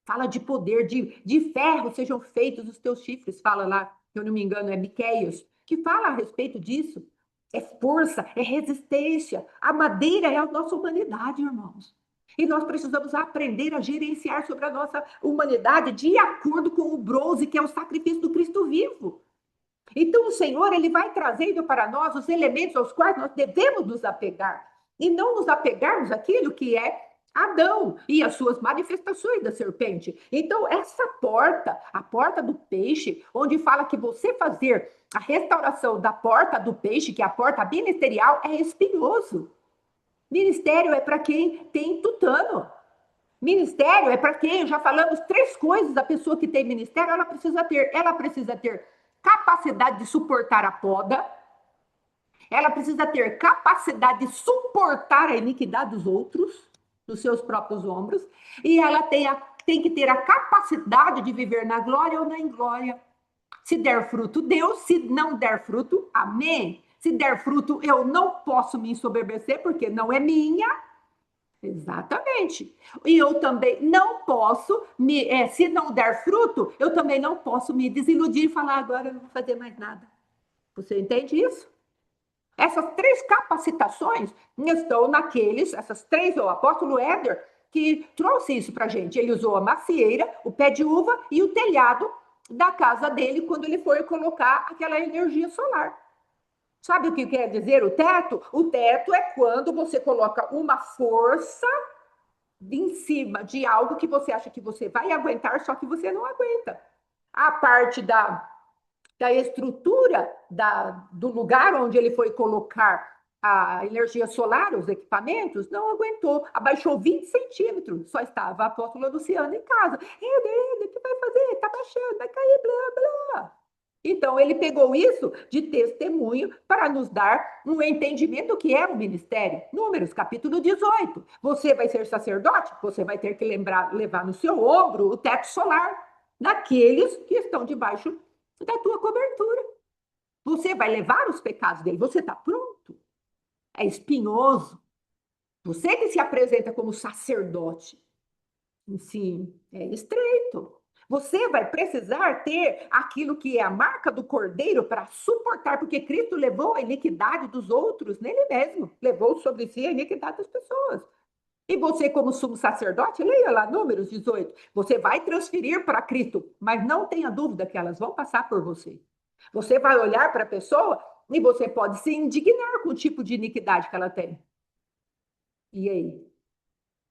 Fala de poder, de ferro sejam feitos os teus chifres. Fala lá, se eu não me engano, é Miqueias, que fala a respeito disso. É força, é resistência. A madeira é a nossa humanidade, irmãos. E nós precisamos aprender a gerenciar sobre a nossa humanidade de acordo com o bronze, que é o sacrifício do Cristo vivo. Então, o Senhor, ele vai trazendo para nós os elementos aos quais nós devemos nos apegar. E não nos apegarmos àquilo que é Adão e as suas manifestações da serpente. Então, essa porta, a porta do peixe, onde fala que você fazer a restauração da porta do peixe, que é a porta ministerial, é espinhoso. Ministério é para quem tem tutano. Ministério é para quem, já falamos 3 coisas, a pessoa que tem ministério, ela precisa ter capacidade de suportar a poda, ela precisa ter capacidade de suportar a iniquidade dos outros, nos seus próprios ombros, e ela tem que ter a capacidade de viver na glória ou na inglória. Se der fruto, Deus; se não der fruto, amém. Se der fruto, eu não posso me ensoberbecer, porque não é minha. Exatamente. E eu também não posso, se não der fruto, eu também não posso me desiludir e falar, agora eu não vou fazer mais nada. Você entende isso? Essas 3 capacitações estão essas 3, o apóstolo Éder, que trouxe isso para a gente. Ele usou a macieira, o pé de uva e o telhado da casa dele quando ele foi colocar aquela energia solar. Sabe o que quer dizer o teto? O teto é quando você coloca uma força em cima de algo que você acha que você vai aguentar, só que você não aguenta. A parte da estrutura do lugar onde ele foi colocar a energia solar, os equipamentos, não aguentou. Abaixou 20 centímetros. Só estava a apóstola Luciana em casa. Ele, o que vai fazer? Está baixando, vai cair, blá, blá. Então, ele pegou isso de testemunho para nos dar um entendimento do que é o ministério. Números, capítulo 18. Você vai ser sacerdote? Você vai ter que levar no seu ombro o teto solar daqueles que estão debaixo da tua cobertura. Você vai levar os pecados dele. Você está pronto? É espinhoso. Você que se apresenta como sacerdote. Sim, é estreito. Você vai precisar ter aquilo que é a marca do cordeiro para suportar, porque Cristo levou a iniquidade dos outros nele mesmo, levou sobre si a iniquidade das pessoas. E você, como sumo sacerdote, leia lá Números 18, você vai transferir para Cristo, mas não tenha dúvida que elas vão passar por você. Você vai olhar para a pessoa e você pode se indignar com o tipo de iniquidade que ela tem. E aí?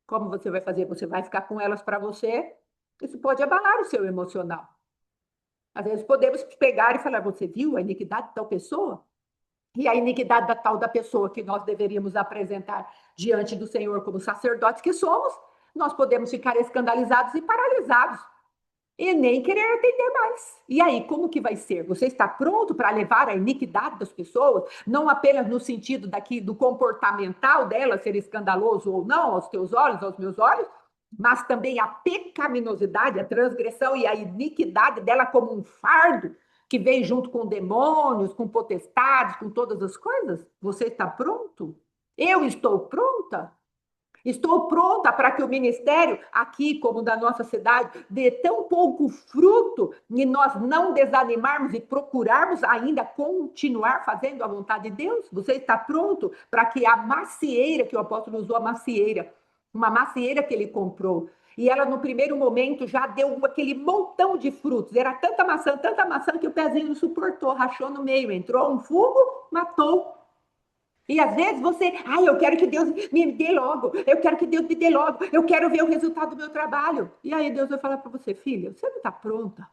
Como você vai fazer? Você vai ficar com elas para você? Isso pode abalar o seu emocional. Às vezes podemos pegar e falar, você viu a iniquidade de tal pessoa? E a iniquidade da tal da pessoa que nós deveríamos apresentar diante do Senhor como sacerdotes que somos, nós podemos ficar escandalizados e paralisados e nem querer atender mais. E aí, como que vai ser? Você está pronto para levar a iniquidade das pessoas, não apenas no sentido do comportamental dela ser escandaloso ou não aos teus olhos, aos meus olhos, mas também a pecaminosidade, a transgressão e a iniquidade dela como um fardo que vem junto com demônios, com potestades, com todas as coisas? Você está pronto? Eu estou pronta? Estou pronta para que o ministério, aqui como da nossa cidade, dê tão pouco fruto e nós não desanimarmos e procurarmos ainda continuar fazendo a vontade de Deus? Você está pronto para que a macieira, que o apóstolo usou a macieira, uma macieira que ele comprou, e ela no primeiro momento já deu aquele montão de frutos, era tanta maçã que o pezinho não suportou, rachou no meio, entrou um fungo, matou. E às vezes você, eu quero que Deus me dê logo, eu quero que Deus me dê logo, eu quero ver o resultado do meu trabalho. E aí Deus vai falar para você, filha, você não está pronta.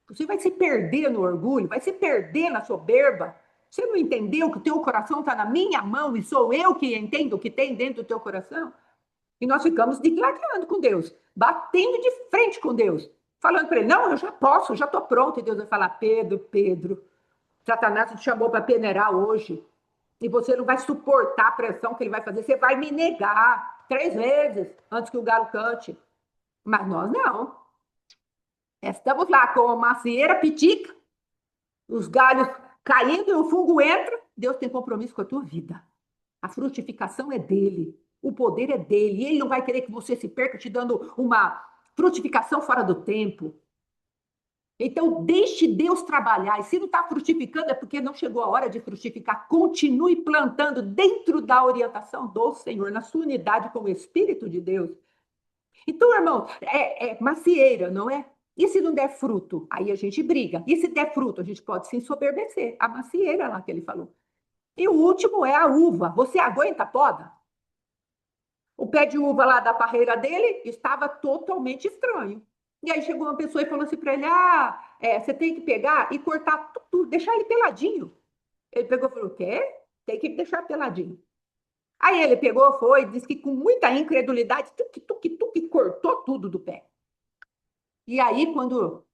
Você vai se perder no orgulho, vai se perder na soberba. Você não entendeu que o teu coração está na minha mão e sou eu que entendo o que tem dentro do teu coração? E nós ficamos declarando com Deus, batendo de frente com Deus, falando para ele, não, eu já posso, eu já estou pronto. E Deus vai falar, Pedro, Satanás te chamou para peneirar hoje. E você não vai suportar a pressão que ele vai fazer. Você vai me negar 3 vezes antes que o galo cante. Mas nós não. Estamos lá com a macieira pitica, os galhos caindo e o fungo entra. Deus tem compromisso com a tua vida. A frutificação é dele. O poder é dele. E ele não vai querer que você se perca te dando uma frutificação fora do tempo. Então, deixe Deus trabalhar. E se não está frutificando, é porque não chegou a hora de frutificar. Continue plantando dentro da orientação do Senhor, na sua unidade com o Espírito de Deus. Então, irmão, é macieira, não é? E se não der fruto? Aí a gente briga. E se der fruto, a gente pode se ensoberbecer. A macieira lá que ele falou. E o último é a uva. Você aguenta a poda? O pé de uva lá da parreira dele estava totalmente estranho. E aí chegou uma pessoa e falou assim para ele: você tem que pegar e cortar tudo, deixar ele peladinho. Ele pegou e falou: o quê? Tem que deixar peladinho. Aí ele pegou, foi, disse que com muita incredulidade, tuque, cortou tudo do pé. E aí, quando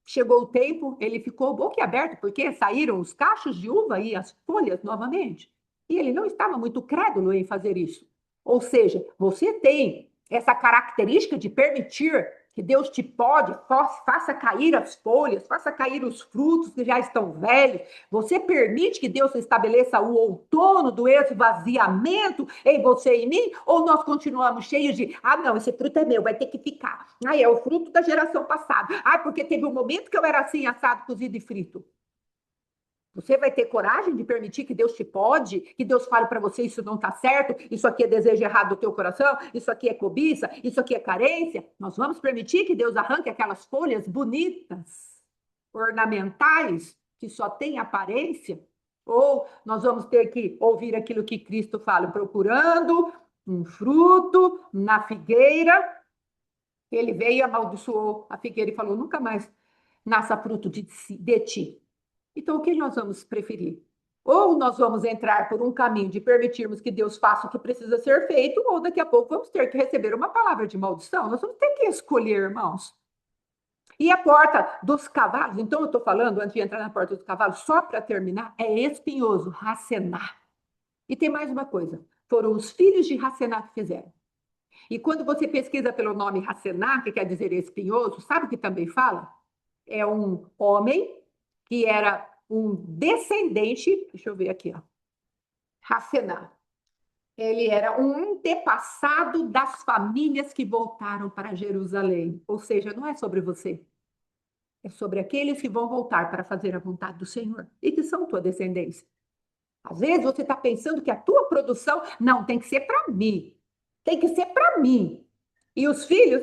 chegou o tempo, ele ficou boquiaberto, porque saíram os cachos de uva e as folhas novamente. E ele não estava muito crédulo em fazer isso. Ou seja, você tem essa característica de permitir que Deus te pode, faça cair as folhas, faça cair os frutos que já estão velhos. Você permite que Deus estabeleça o outono do esvaziamento em você e em mim? Ou nós continuamos cheios de, não, esse fruto é meu, vai ter que ficar. É o fruto da geração passada. Porque teve um momento que eu era assim, assado, cozido e frito. Você vai ter coragem de permitir que Deus te pode, que Deus fale para você, isso não está certo, isso aqui é desejo errado do teu coração, isso aqui é cobiça, isso aqui é carência. Nós vamos permitir que Deus arranque aquelas folhas bonitas, ornamentais, que só têm aparência? Ou nós vamos ter que ouvir aquilo que Cristo fala, procurando um fruto na figueira. Ele veio e amaldiçoou a figueira e falou, nunca mais nasça fruto de ti. Então, o que nós vamos preferir? Ou nós vamos entrar por um caminho de permitirmos que Deus faça o que precisa ser feito, ou daqui a pouco vamos ter que receber uma palavra de maldição. Nós vamos ter que escolher, irmãos. E a porta dos cavalos, então eu estou falando, antes de entrar na porta dos cavalos, só para terminar, é espinhoso, Racenar. E tem mais uma coisa, foram os filhos de Racenar que fizeram. E quando você pesquisa pelo nome Racenar, que quer dizer espinhoso, sabe o que também fala? É um homem que era um descendente, deixa eu ver aqui, ó, Racenar. Ele era um antepassado das famílias que voltaram para Jerusalém. Ou seja, não é sobre você, é sobre aqueles que vão voltar para fazer a vontade do Senhor e que são tua descendência. Às vezes você está pensando que a tua produção, não, tem que ser para mim. Tem que ser para mim. E os filhos,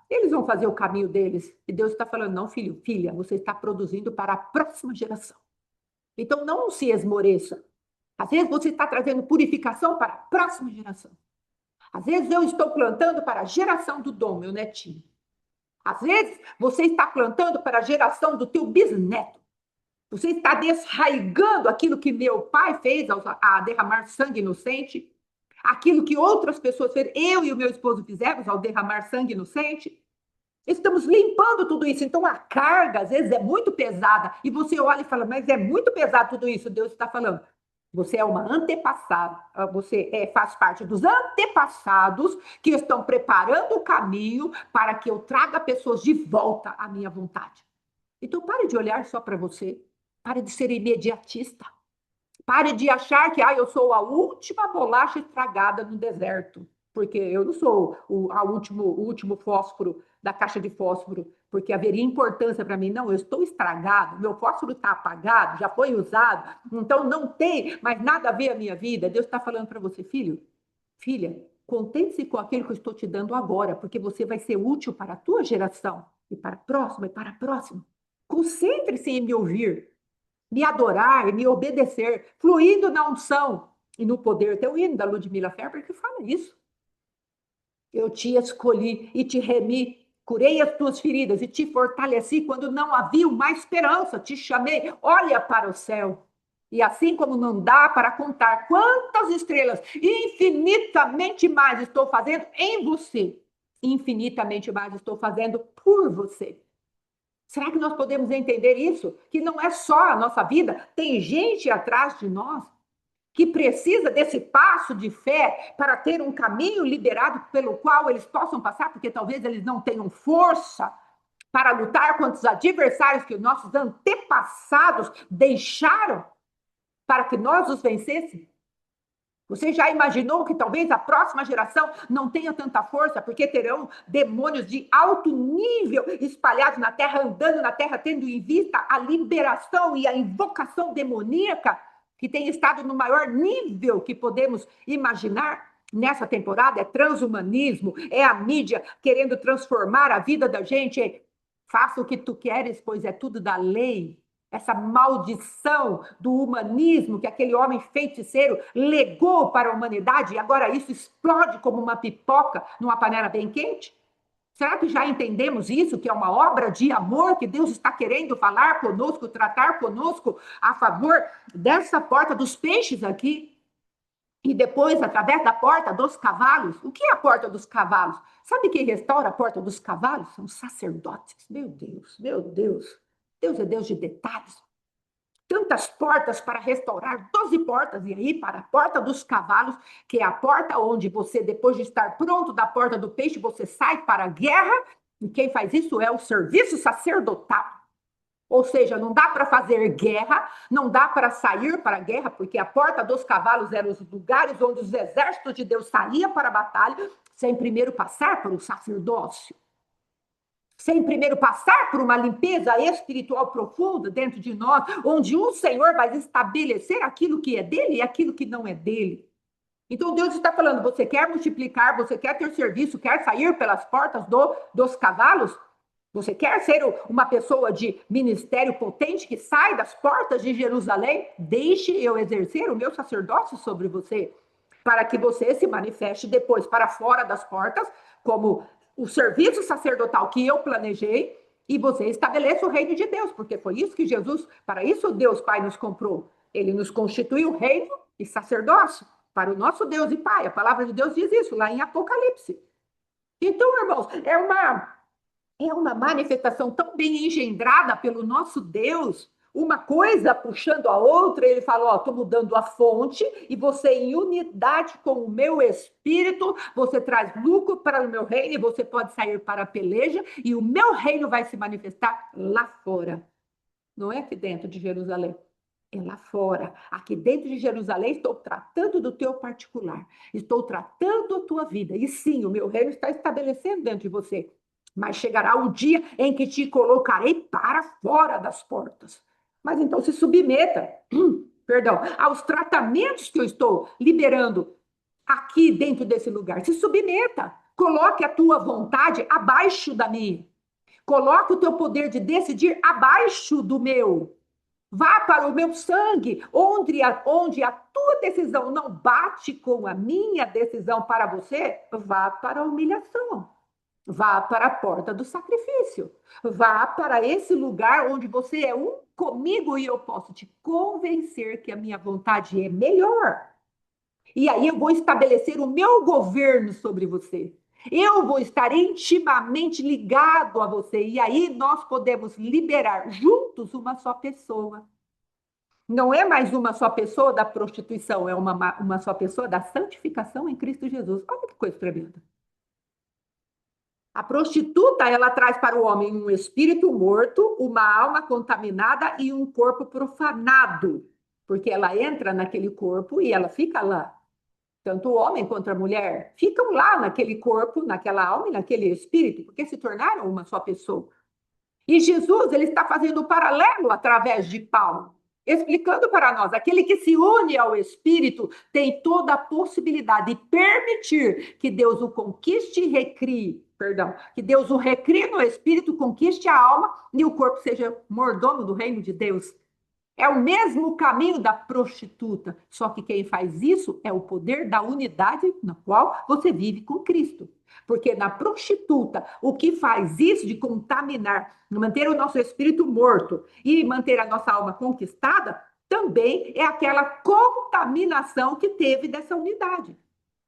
eles vão fazer o caminho deles. E Deus está falando, não, filho, filha, você está produzindo para a próxima geração. Então não se esmoreça. Às vezes você está trazendo purificação para a próxima geração. Às vezes eu estou plantando para a geração do Dom, meu netinho. Às vezes você está plantando para a geração do teu bisneto. Você está desraigando aquilo que meu pai fez a derramar sangue inocente, aquilo que outras pessoas fizeram, eu e o meu esposo fizemos ao derramar sangue inocente. Estamos limpando tudo isso. Então a carga, às vezes, é muito pesada. E você olha e fala, mas é muito pesado tudo isso. Deus está falando. Você é uma antepassada, você faz parte dos antepassados que estão preparando o caminho para que eu traga pessoas de volta à minha vontade. Então pare de olhar só para você. Pare de ser imediatista. Pare de achar que eu sou a última bolacha estragada no deserto. Porque eu não sou o último fósforo da caixa de fósforo, porque haveria importância para mim. Não, eu estou estragado, meu fósforo está apagado, já foi usado, então não tem mais nada a ver a minha vida. Deus está falando para você, filho, filha, contente-se com aquilo que eu estou te dando agora, porque você vai ser útil para a tua geração, e para a próxima, e para a próxima. Concentre-se em me ouvir, me adorar e me obedecer, fluindo na unção e no poder. Tem o hino da Ludmila Ferber que fala isso. Eu te escolhi e te remi, curei as tuas feridas e te fortaleci quando não havia mais esperança, te chamei, olha para o céu. E assim como não dá para contar quantas estrelas, infinitamente mais estou fazendo em você, infinitamente mais estou fazendo por você. Será que nós podemos entender isso? Que não é só a nossa vida, tem gente atrás de nós que precisa desse passo de fé para ter um caminho liberado pelo qual eles possam passar, porque talvez eles não tenham força para lutar contra os adversários que os nossos antepassados deixaram para que nós os vencêssemos. Você já imaginou que talvez a próxima geração não tenha tanta força, porque terão demônios de alto nível espalhados na terra, andando na terra, tendo em vista a liberação e a invocação demoníaca, que tem estado no maior nível que podemos imaginar nessa temporada? É transhumanismo, é a mídia querendo transformar a vida da gente. Faça o que tu queres, pois é tudo da lei. Essa maldição do humanismo que aquele homem feiticeiro legou para a humanidade, e agora isso explode como uma pipoca numa panela bem quente? Será que já entendemos isso, que é uma obra de amor que Deus está querendo falar conosco, tratar conosco a favor dessa porta dos peixes aqui? E depois, através da porta dos cavalos. O que é a porta dos cavalos? Sabe quem restaura a porta dos cavalos? São os sacerdotes. Meu Deus, meu Deus. Deus é Deus de detalhes. Tantas portas para restaurar, 12 portas, e aí para a porta dos cavalos, que é a porta onde você, depois de estar pronto da porta do peixe, você sai para a guerra, e quem faz isso é o serviço sacerdotal. Ou seja, não dá para fazer guerra, não dá para sair para a guerra, porque a porta dos cavalos eram os lugares onde os exércitos de Deus saíam para a batalha, sem primeiro passar por um sacerdócio, sem primeiro passar por uma limpeza espiritual profunda dentro de nós, onde o Senhor vai estabelecer aquilo que é dele e aquilo que não é dele. Então Deus está falando: você quer multiplicar, você quer ter serviço, quer sair pelas portas dos cavalos? Você quer ser uma pessoa de ministério potente que sai das portas de Jerusalém? Deixe eu exercer o meu sacerdócio sobre você, para que você se manifeste depois para fora das portas, como o serviço sacerdotal que eu planejei, e você estabeleça o reino de Deus, porque foi isso que Jesus, para isso Deus Pai nos comprou. Ele nos constituiu reino e sacerdócio para o nosso Deus e Pai. A palavra de Deus diz isso lá em Apocalipse. Então, irmãos, é uma manifestação tão bem engendrada pelo nosso Deus, uma coisa puxando a outra. Ele falou: ó, estou mudando a fonte, e você, em unidade com o meu espírito, você traz lucro para o meu reino, e você pode sair para a peleja, e o meu reino vai se manifestar lá fora. Não é aqui dentro de Jerusalém, é lá fora. Aqui dentro de Jerusalém estou tratando do teu particular, estou tratando a tua vida. E sim, o meu reino está estabelecendo dentro de você. Mas chegará o dia em que te colocarei para fora das portas. Mas então se submeta, perdão, aos tratamentos que eu estou liberando aqui dentro desse lugar. Se submeta. Coloque a tua vontade abaixo da minha. Coloque o teu poder de decidir abaixo do meu. Vá para o meu sangue, onde a tua decisão não bate com a minha decisão para você, vá para a humilhação. Vá para a porta do sacrifício. Vá para esse lugar onde você é um comigo e eu posso te convencer que a minha vontade é melhor. E aí eu vou estabelecer o meu governo sobre você. Eu vou estar intimamente ligado a você. E aí nós podemos liberar juntos uma só pessoa. Não é mais uma só pessoa da prostituição, é uma só pessoa da santificação em Cristo Jesus. Olha que coisa tremenda. A prostituta, ela traz para o homem um espírito morto, uma alma contaminada e um corpo profanado, porque ela entra naquele corpo e ela fica lá. Tanto o homem quanto a mulher ficam lá naquele corpo, naquela alma e naquele espírito, porque se tornaram uma só pessoa. E Jesus, ele está fazendo um paralelo através de Paulo, explicando para nós: aquele que se une ao Espírito tem toda a possibilidade de permitir que Deus o conquiste e recrie, perdão, que Deus o recrie no Espírito, conquiste a alma e o corpo seja mordomo do reino de Deus. É o mesmo caminho da prostituta, só que quem faz isso é o poder da unidade na qual você vive com Cristo. Porque na prostituta, o que faz isso de contaminar, manter o nosso espírito morto e manter a nossa alma conquistada, também é aquela contaminação que teve dessa unidade.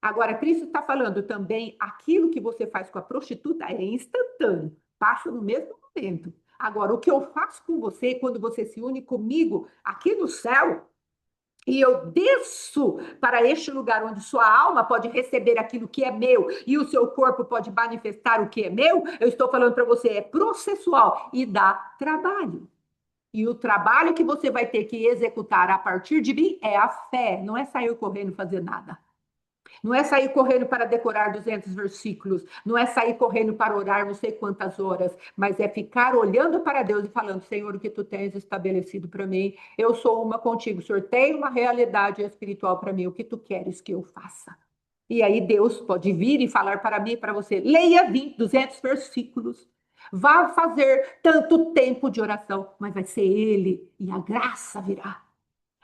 Agora, Cristo está falando também: aquilo que você faz com a prostituta é instantâneo, passa no mesmo momento. Agora, o que eu faço com você quando você se une comigo aqui no céu, e eu desço para este lugar onde sua alma pode receber aquilo que é meu e o seu corpo pode manifestar o que é meu, eu estou falando para você: é processual e dá trabalho. E o trabalho que você vai ter que executar a partir de mim é a fé, não é sair correndo fazer nada. Não é sair correndo para decorar 200 versículos, não é sair correndo para orar não sei quantas horas, mas é ficar olhando para Deus e falando: Senhor, o que tu tens estabelecido para mim, eu sou uma contigo, o Senhor tem uma realidade espiritual para mim, o que tu queres que eu faça? E aí Deus pode vir e falar para mim e para você: leia 20, 200 versículos, vá fazer tanto tempo de oração, mas vai ser Ele e a graça virá.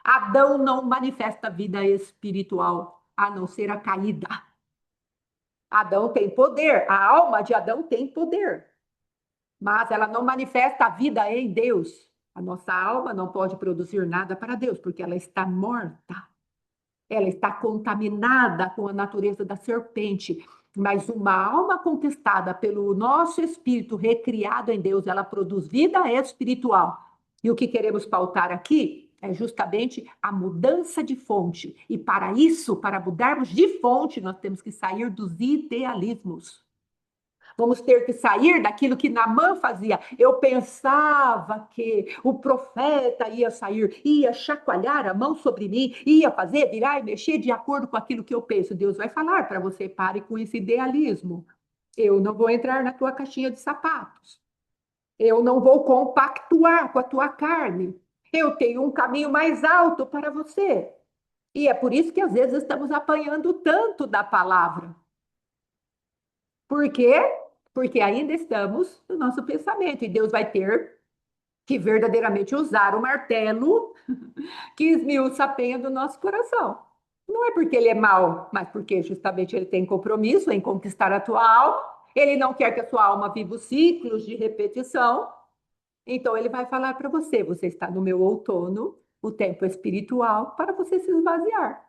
Adão não manifesta vida espiritual, a não ser a caída. Adão tem poder, a alma de Adão tem poder, mas ela não manifesta a vida em Deus. A nossa alma não pode produzir nada para Deus, porque ela está morta. Ela está contaminada com a natureza da serpente. Mas uma alma conquistada pelo nosso espírito recriado em Deus, ela produz vida espiritual. E o que queremos pautar aqui é justamente a mudança de fonte. E para isso, para mudarmos de fonte, nós temos que sair dos idealismos. Vamos ter que sair daquilo que Naamã fazia. Eu pensava que o profeta ia sair, ia chacoalhar a mão sobre mim, ia fazer, virar e mexer de acordo com aquilo que eu penso. Deus vai falar para você: pare com esse idealismo. Eu não vou entrar na tua caixinha de sapatos. Eu não vou compactuar com a tua carne. Eu tenho um caminho mais alto para você. E é por isso que às vezes estamos apanhando tanto da palavra. Por quê? Porque ainda estamos no nosso pensamento e Deus vai ter que verdadeiramente usar o martelo que esmiuça a penha do nosso coração. Não é porque ele é mau, mas porque justamente ele tem compromisso em conquistar a tua alma. Ele não quer que a sua alma viva os ciclos de repetição. Então ele vai falar para você: você está no meu outono, o tempo espiritual para você se esvaziar.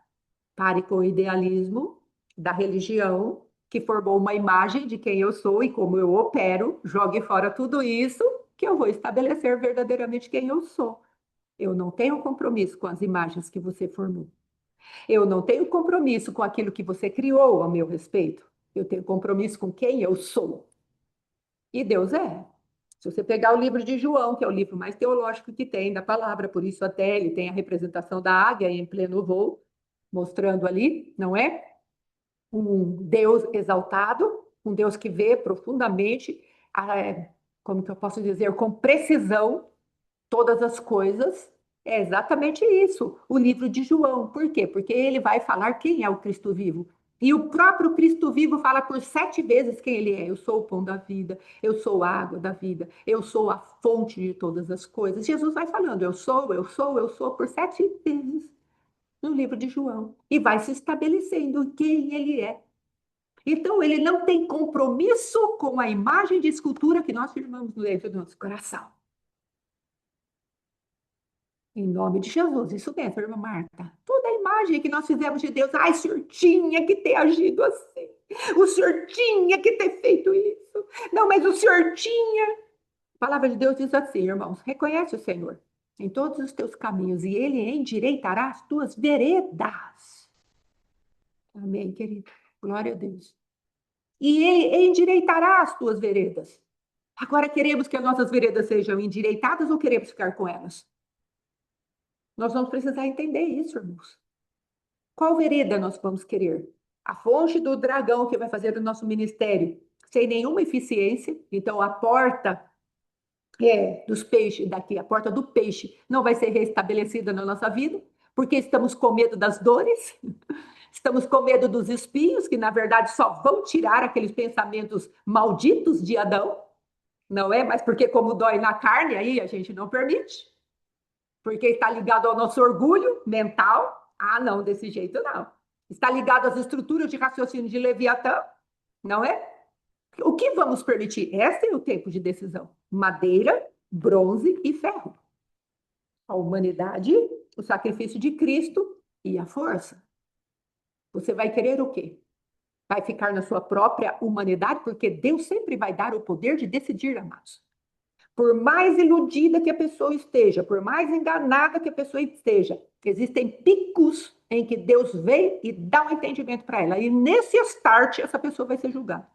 Pare com o idealismo da religião que formou uma imagem de quem eu sou e como eu opero. Jogue fora tudo isso, que eu vou estabelecer verdadeiramente quem eu sou. Eu não tenho compromisso com as imagens que você formou. Eu não tenho compromisso com aquilo que você criou a meu respeito. Eu tenho compromisso com quem eu sou. E Deus é. Se você pegar o livro de João, que é o livro mais teológico que tem da palavra, por isso até ele tem a representação da águia em pleno voo, mostrando ali, não é? Um Deus exaltado, um Deus que vê profundamente, como que eu posso dizer, com precisão, todas as coisas. É exatamente isso, o livro de João. Por quê? Porque ele vai falar quem é o Cristo vivo. E o próprio Cristo vivo fala por 7 vezes quem ele é. Eu sou o pão da vida, eu sou a água da vida, eu sou a fonte de todas as coisas. Jesus vai falando: eu sou, por 7 vezes no livro de João. E vai se estabelecendo quem ele é. Então, ele não tem compromisso com a imagem de escultura que nós firmamos dentro do nosso coração. Em nome de Jesus, isso mesmo, irmã Marta. Toda a imagem que nós fizemos de Deus, ai, o senhor tinha que ter agido assim. O senhor tinha que ter feito isso. Não, mas o senhor tinha. A palavra de Deus diz assim, irmãos: reconhece o Senhor em todos os teus caminhos e ele endireitará as tuas veredas. Amém, querido. Glória a Deus. E ele endireitará as tuas veredas. Agora, queremos que as nossas veredas sejam endireitadas ou queremos ficar com elas? Nós vamos precisar entender isso, irmãos. Qual vereda nós vamos querer? A fonte do dragão que vai fazer o nosso ministério sem nenhuma eficiência. Então, a porta dos peixes daqui, a porta do peixe não vai ser restabelecida na nossa vida, porque estamos com medo das dores, estamos com medo dos espinhos, que na verdade só vão tirar aqueles pensamentos malditos de Adão, não é? Mas porque como dói na carne, aí a gente não permite. Porque está ligado ao nosso orgulho mental. Ah, não, desse jeito não. Está ligado às estruturas de raciocínio de Leviatã, não é? O que vamos permitir? Esse é o tempo de decisão. Madeira, bronze e ferro. A humanidade, o sacrifício de Cristo e a força. Você vai querer o quê? Vai ficar na sua própria humanidade? Porque Deus sempre vai dar o poder de decidir, amados. Por mais iludida que a pessoa esteja, por mais enganada que a pessoa esteja, existem picos em que Deus vem e dá um entendimento para ela. E nesse start, essa pessoa vai ser julgada.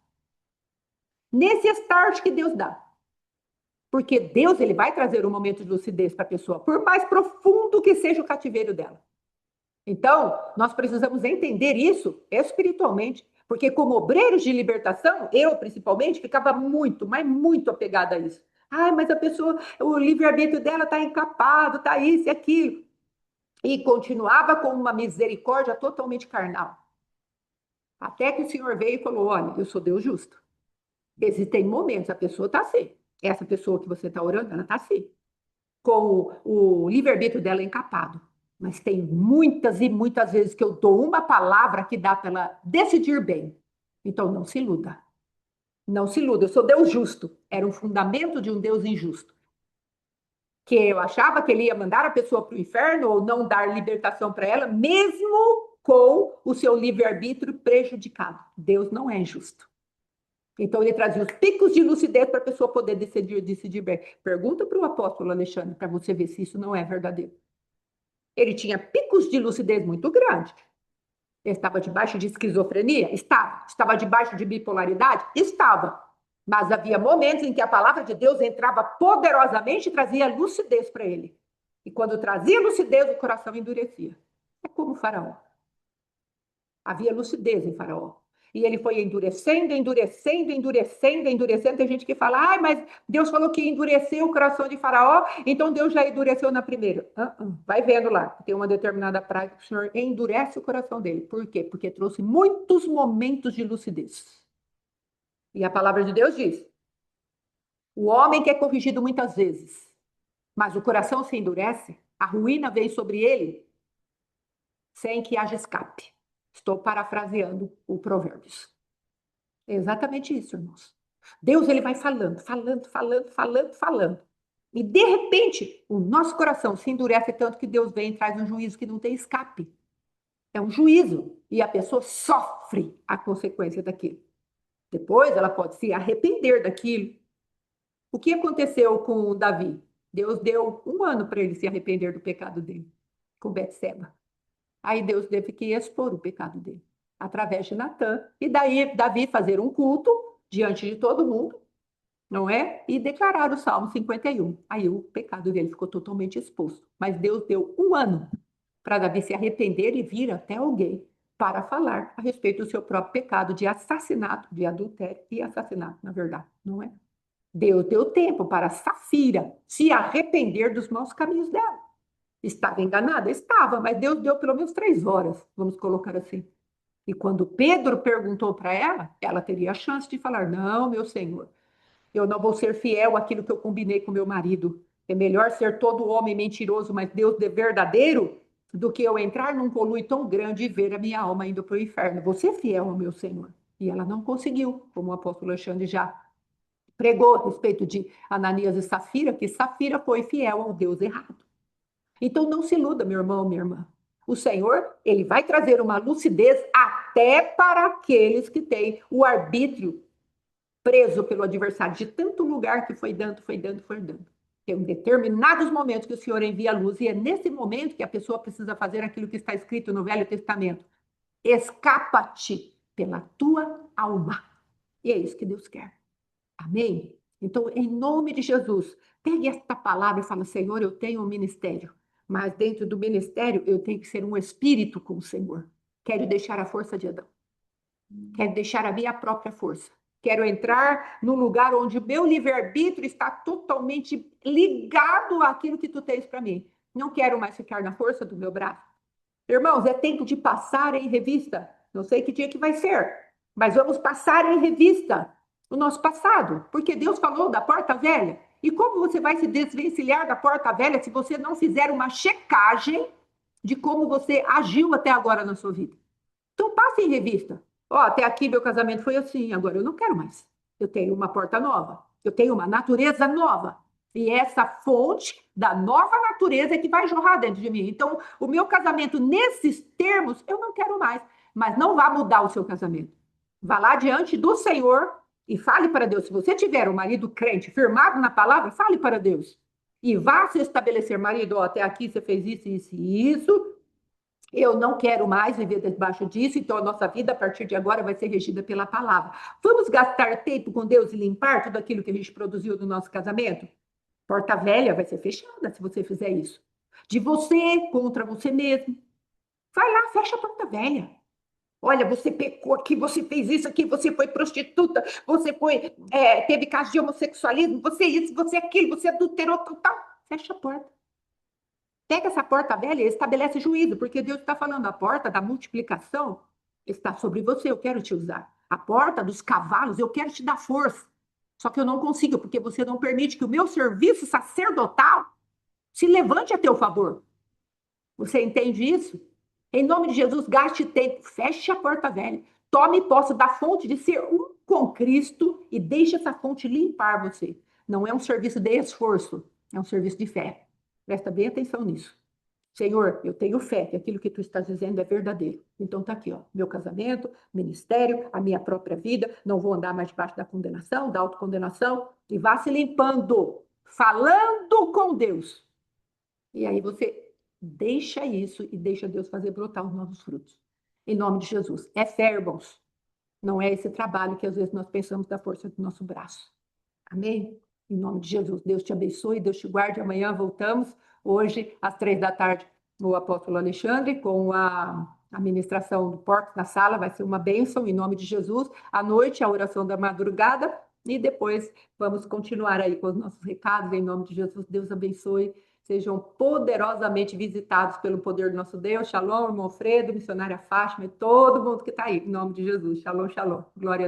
Nesse start que Deus dá. Porque Deus, ele vai trazer um momento de lucidez para a pessoa, por mais profundo que seja o cativeiro dela. Então, nós precisamos entender isso espiritualmente, porque como obreiros de libertação, eu principalmente ficava muito, mas muito apegada a isso. Ai, mas a pessoa, o livre-arbítrio dela está encapado, está isso e aquilo. E continuava com uma misericórdia totalmente carnal. Até que o Senhor veio e falou: olha, eu sou Deus justo. Existem momentos, a pessoa está assim. Essa pessoa que você está orando, ela está assim. Com o livre-arbítrio dela encapado. Mas tem muitas e muitas vezes que eu dou uma palavra que dá para ela decidir bem. Então não se iluda. Não se iluda. Eu sou Deus justo. Era um fundamento de um Deus injusto. Que eu achava que ele ia mandar a pessoa para o inferno ou não dar libertação para ela, mesmo com o seu livre-arbítrio prejudicado. Deus não é injusto. Então ele trazia os picos de lucidez para a pessoa poder decidir bem. Pergunta para o apóstolo Alexandre para você ver se isso não é verdadeiro. Ele tinha picos de lucidez muito grandes. Ele estava debaixo de esquizofrenia? Estava. Estava debaixo de bipolaridade? Estava. Mas havia momentos em que a palavra de Deus entrava poderosamente e trazia lucidez para ele. E quando trazia lucidez, o coração endurecia. É como o faraó. Havia lucidez em Faraó. E ele foi endurecendo, endurecendo, endurecendo, endurecendo. Tem gente que fala, mas Deus falou que endureceu o coração de Faraó, então Deus já endureceu na primeira. Vai vendo lá, tem uma determinada praga que o Senhor endurece o coração dele. Por quê? Porque trouxe muitos momentos de lucidez. E a palavra de Deus diz, o homem que é corrigido muitas vezes, mas o coração se endurece, a ruína vem sobre ele sem que haja escape. Estou parafraseando o Provérbios. É exatamente isso, irmãos. Deus, ele vai falando, falando, falando, falando, falando. E, de repente, o nosso coração se endurece tanto que Deus vem e traz um juízo que não tem escape. É um juízo. E a pessoa sofre a consequência daquilo. Depois, ela pode se arrepender daquilo. O que aconteceu com Davi? Deus deu 1 ano para ele se arrepender do pecado dele, com Betseba. Aí Deus teve que expor o pecado dele, através de Natã. E daí Davi fazer um culto diante de todo mundo, não é? E declarar o Salmo 51. Aí o pecado dele ficou totalmente exposto. Mas Deus deu 1 ano para Davi se arrepender e vir até alguém para falar a respeito do seu próprio pecado de assassinato, de adultério e assassinato, na verdade, não é? Deus deu tempo para Safira se arrepender dos maus caminhos dela. Estava enganada? Estava, mas Deus deu pelo menos 3 horas, vamos colocar assim. E quando Pedro perguntou para ela, ela teria a chance de falar: não, meu Senhor, eu não vou ser fiel àquilo que eu combinei com meu marido. É melhor ser todo homem mentiroso, mas Deus é verdadeiro, do que eu entrar num poluí tão grande e ver a minha alma indo para o inferno. Vou ser fiel ao meu Senhor. E ela não conseguiu, como o apóstolo Alexandre já pregou a respeito de Ananias e Safira, que Safira foi fiel ao Deus errado. Então não se iluda, meu irmão, minha irmã. O Senhor, ele vai trazer uma lucidez até para aqueles que têm o arbítrio preso pelo adversário, de tanto lugar que foi dando, foi dando, foi dando. Tem determinados momentos que o Senhor envia a luz, e é nesse momento que a pessoa precisa fazer aquilo que está escrito no Velho Testamento. Escapa-te pela tua alma. E é isso que Deus quer. Amém? Então, em nome de Jesus, pegue esta palavra e fala: Senhor, eu tenho um ministério, mas dentro do ministério eu tenho que ser um espírito com o Senhor. Quero deixar a força de Adão. Quero deixar a minha própria força. Quero entrar num lugar onde o meu livre-arbítrio está totalmente ligado àquilo que tu tens para mim. Não quero mais ficar na força do meu braço. Irmãos, é tempo de passar em revista. Não sei que dia que vai ser, mas vamos passar em revista o nosso passado, porque Deus falou da porta velha. E como você vai se desvencilhar da porta velha se você não fizer uma checagem de como você agiu até agora na sua vida? Então passe em revista. Até aqui meu casamento foi assim, agora eu não quero mais. Eu tenho uma porta nova, eu tenho uma natureza nova. E essa fonte da nova natureza é que vai jorrar dentro de mim. Então, o meu casamento, nesses termos, eu não quero mais. Mas não vá mudar o seu casamento. Vá lá diante do Senhor e fale para Deus. Se você tiver um marido crente, firmado na palavra, fale para Deus. E vá se estabelecer, marido, até aqui você fez isso, isso e isso. Eu não quero mais viver debaixo disso, então a nossa vida a partir de agora vai ser regida pela palavra. Vamos gastar tempo com Deus e limpar tudo aquilo que a gente produziu no nosso casamento? Porta velha vai ser fechada se você fizer isso. De você contra você mesmo. Vai lá, fecha a porta velha. Olha, você pecou aqui, você fez isso aqui, você foi prostituta, você foi, teve caso de homossexualismo, você isso, você aquilo, você adulterou, tal. Fecha a porta. Pega essa porta velha e estabelece juízo, porque Deus está falando, a porta da multiplicação está sobre você, eu quero te usar. A porta dos cavalos, eu quero te dar força. Só que eu não consigo, porque você não permite que o meu serviço sacerdotal se levante a teu favor. Você entende isso? Em nome de Jesus, gaste tempo, feche a porta velha, tome posse da fonte de ser um com Cristo e deixe essa fonte limpar você. Não é um serviço de esforço, é um serviço de fé. Presta bem atenção nisso. Senhor, eu tenho fé que aquilo que tu estás dizendo é verdadeiro. Então tá aqui, ó, meu casamento, ministério, a minha própria vida, não vou andar mais debaixo da condenação, da autocondenação, e vá se limpando, falando com Deus. E aí você deixa isso e deixa Deus fazer brotar os novos frutos. Em nome de Jesus. É fé, irmãos. Não é esse trabalho que às vezes nós pensamos da força do nosso braço. Amém? Em nome de Jesus. Deus te abençoe, Deus te guarde. Amanhã voltamos, hoje, às 3 da tarde, o apóstolo Alexandre, com a ministração do Porcos na sala. Vai ser uma bênção, em nome de Jesus. À noite, a oração da madrugada. E depois vamos continuar aí com os nossos recados. Em nome de Jesus, Deus abençoe. Sejam poderosamente visitados pelo poder do nosso Deus. Shalom, irmão Alfredo, missionária Fátima e todo mundo que está aí. Em nome de Jesus. Shalom, shalom. Glória a Deus.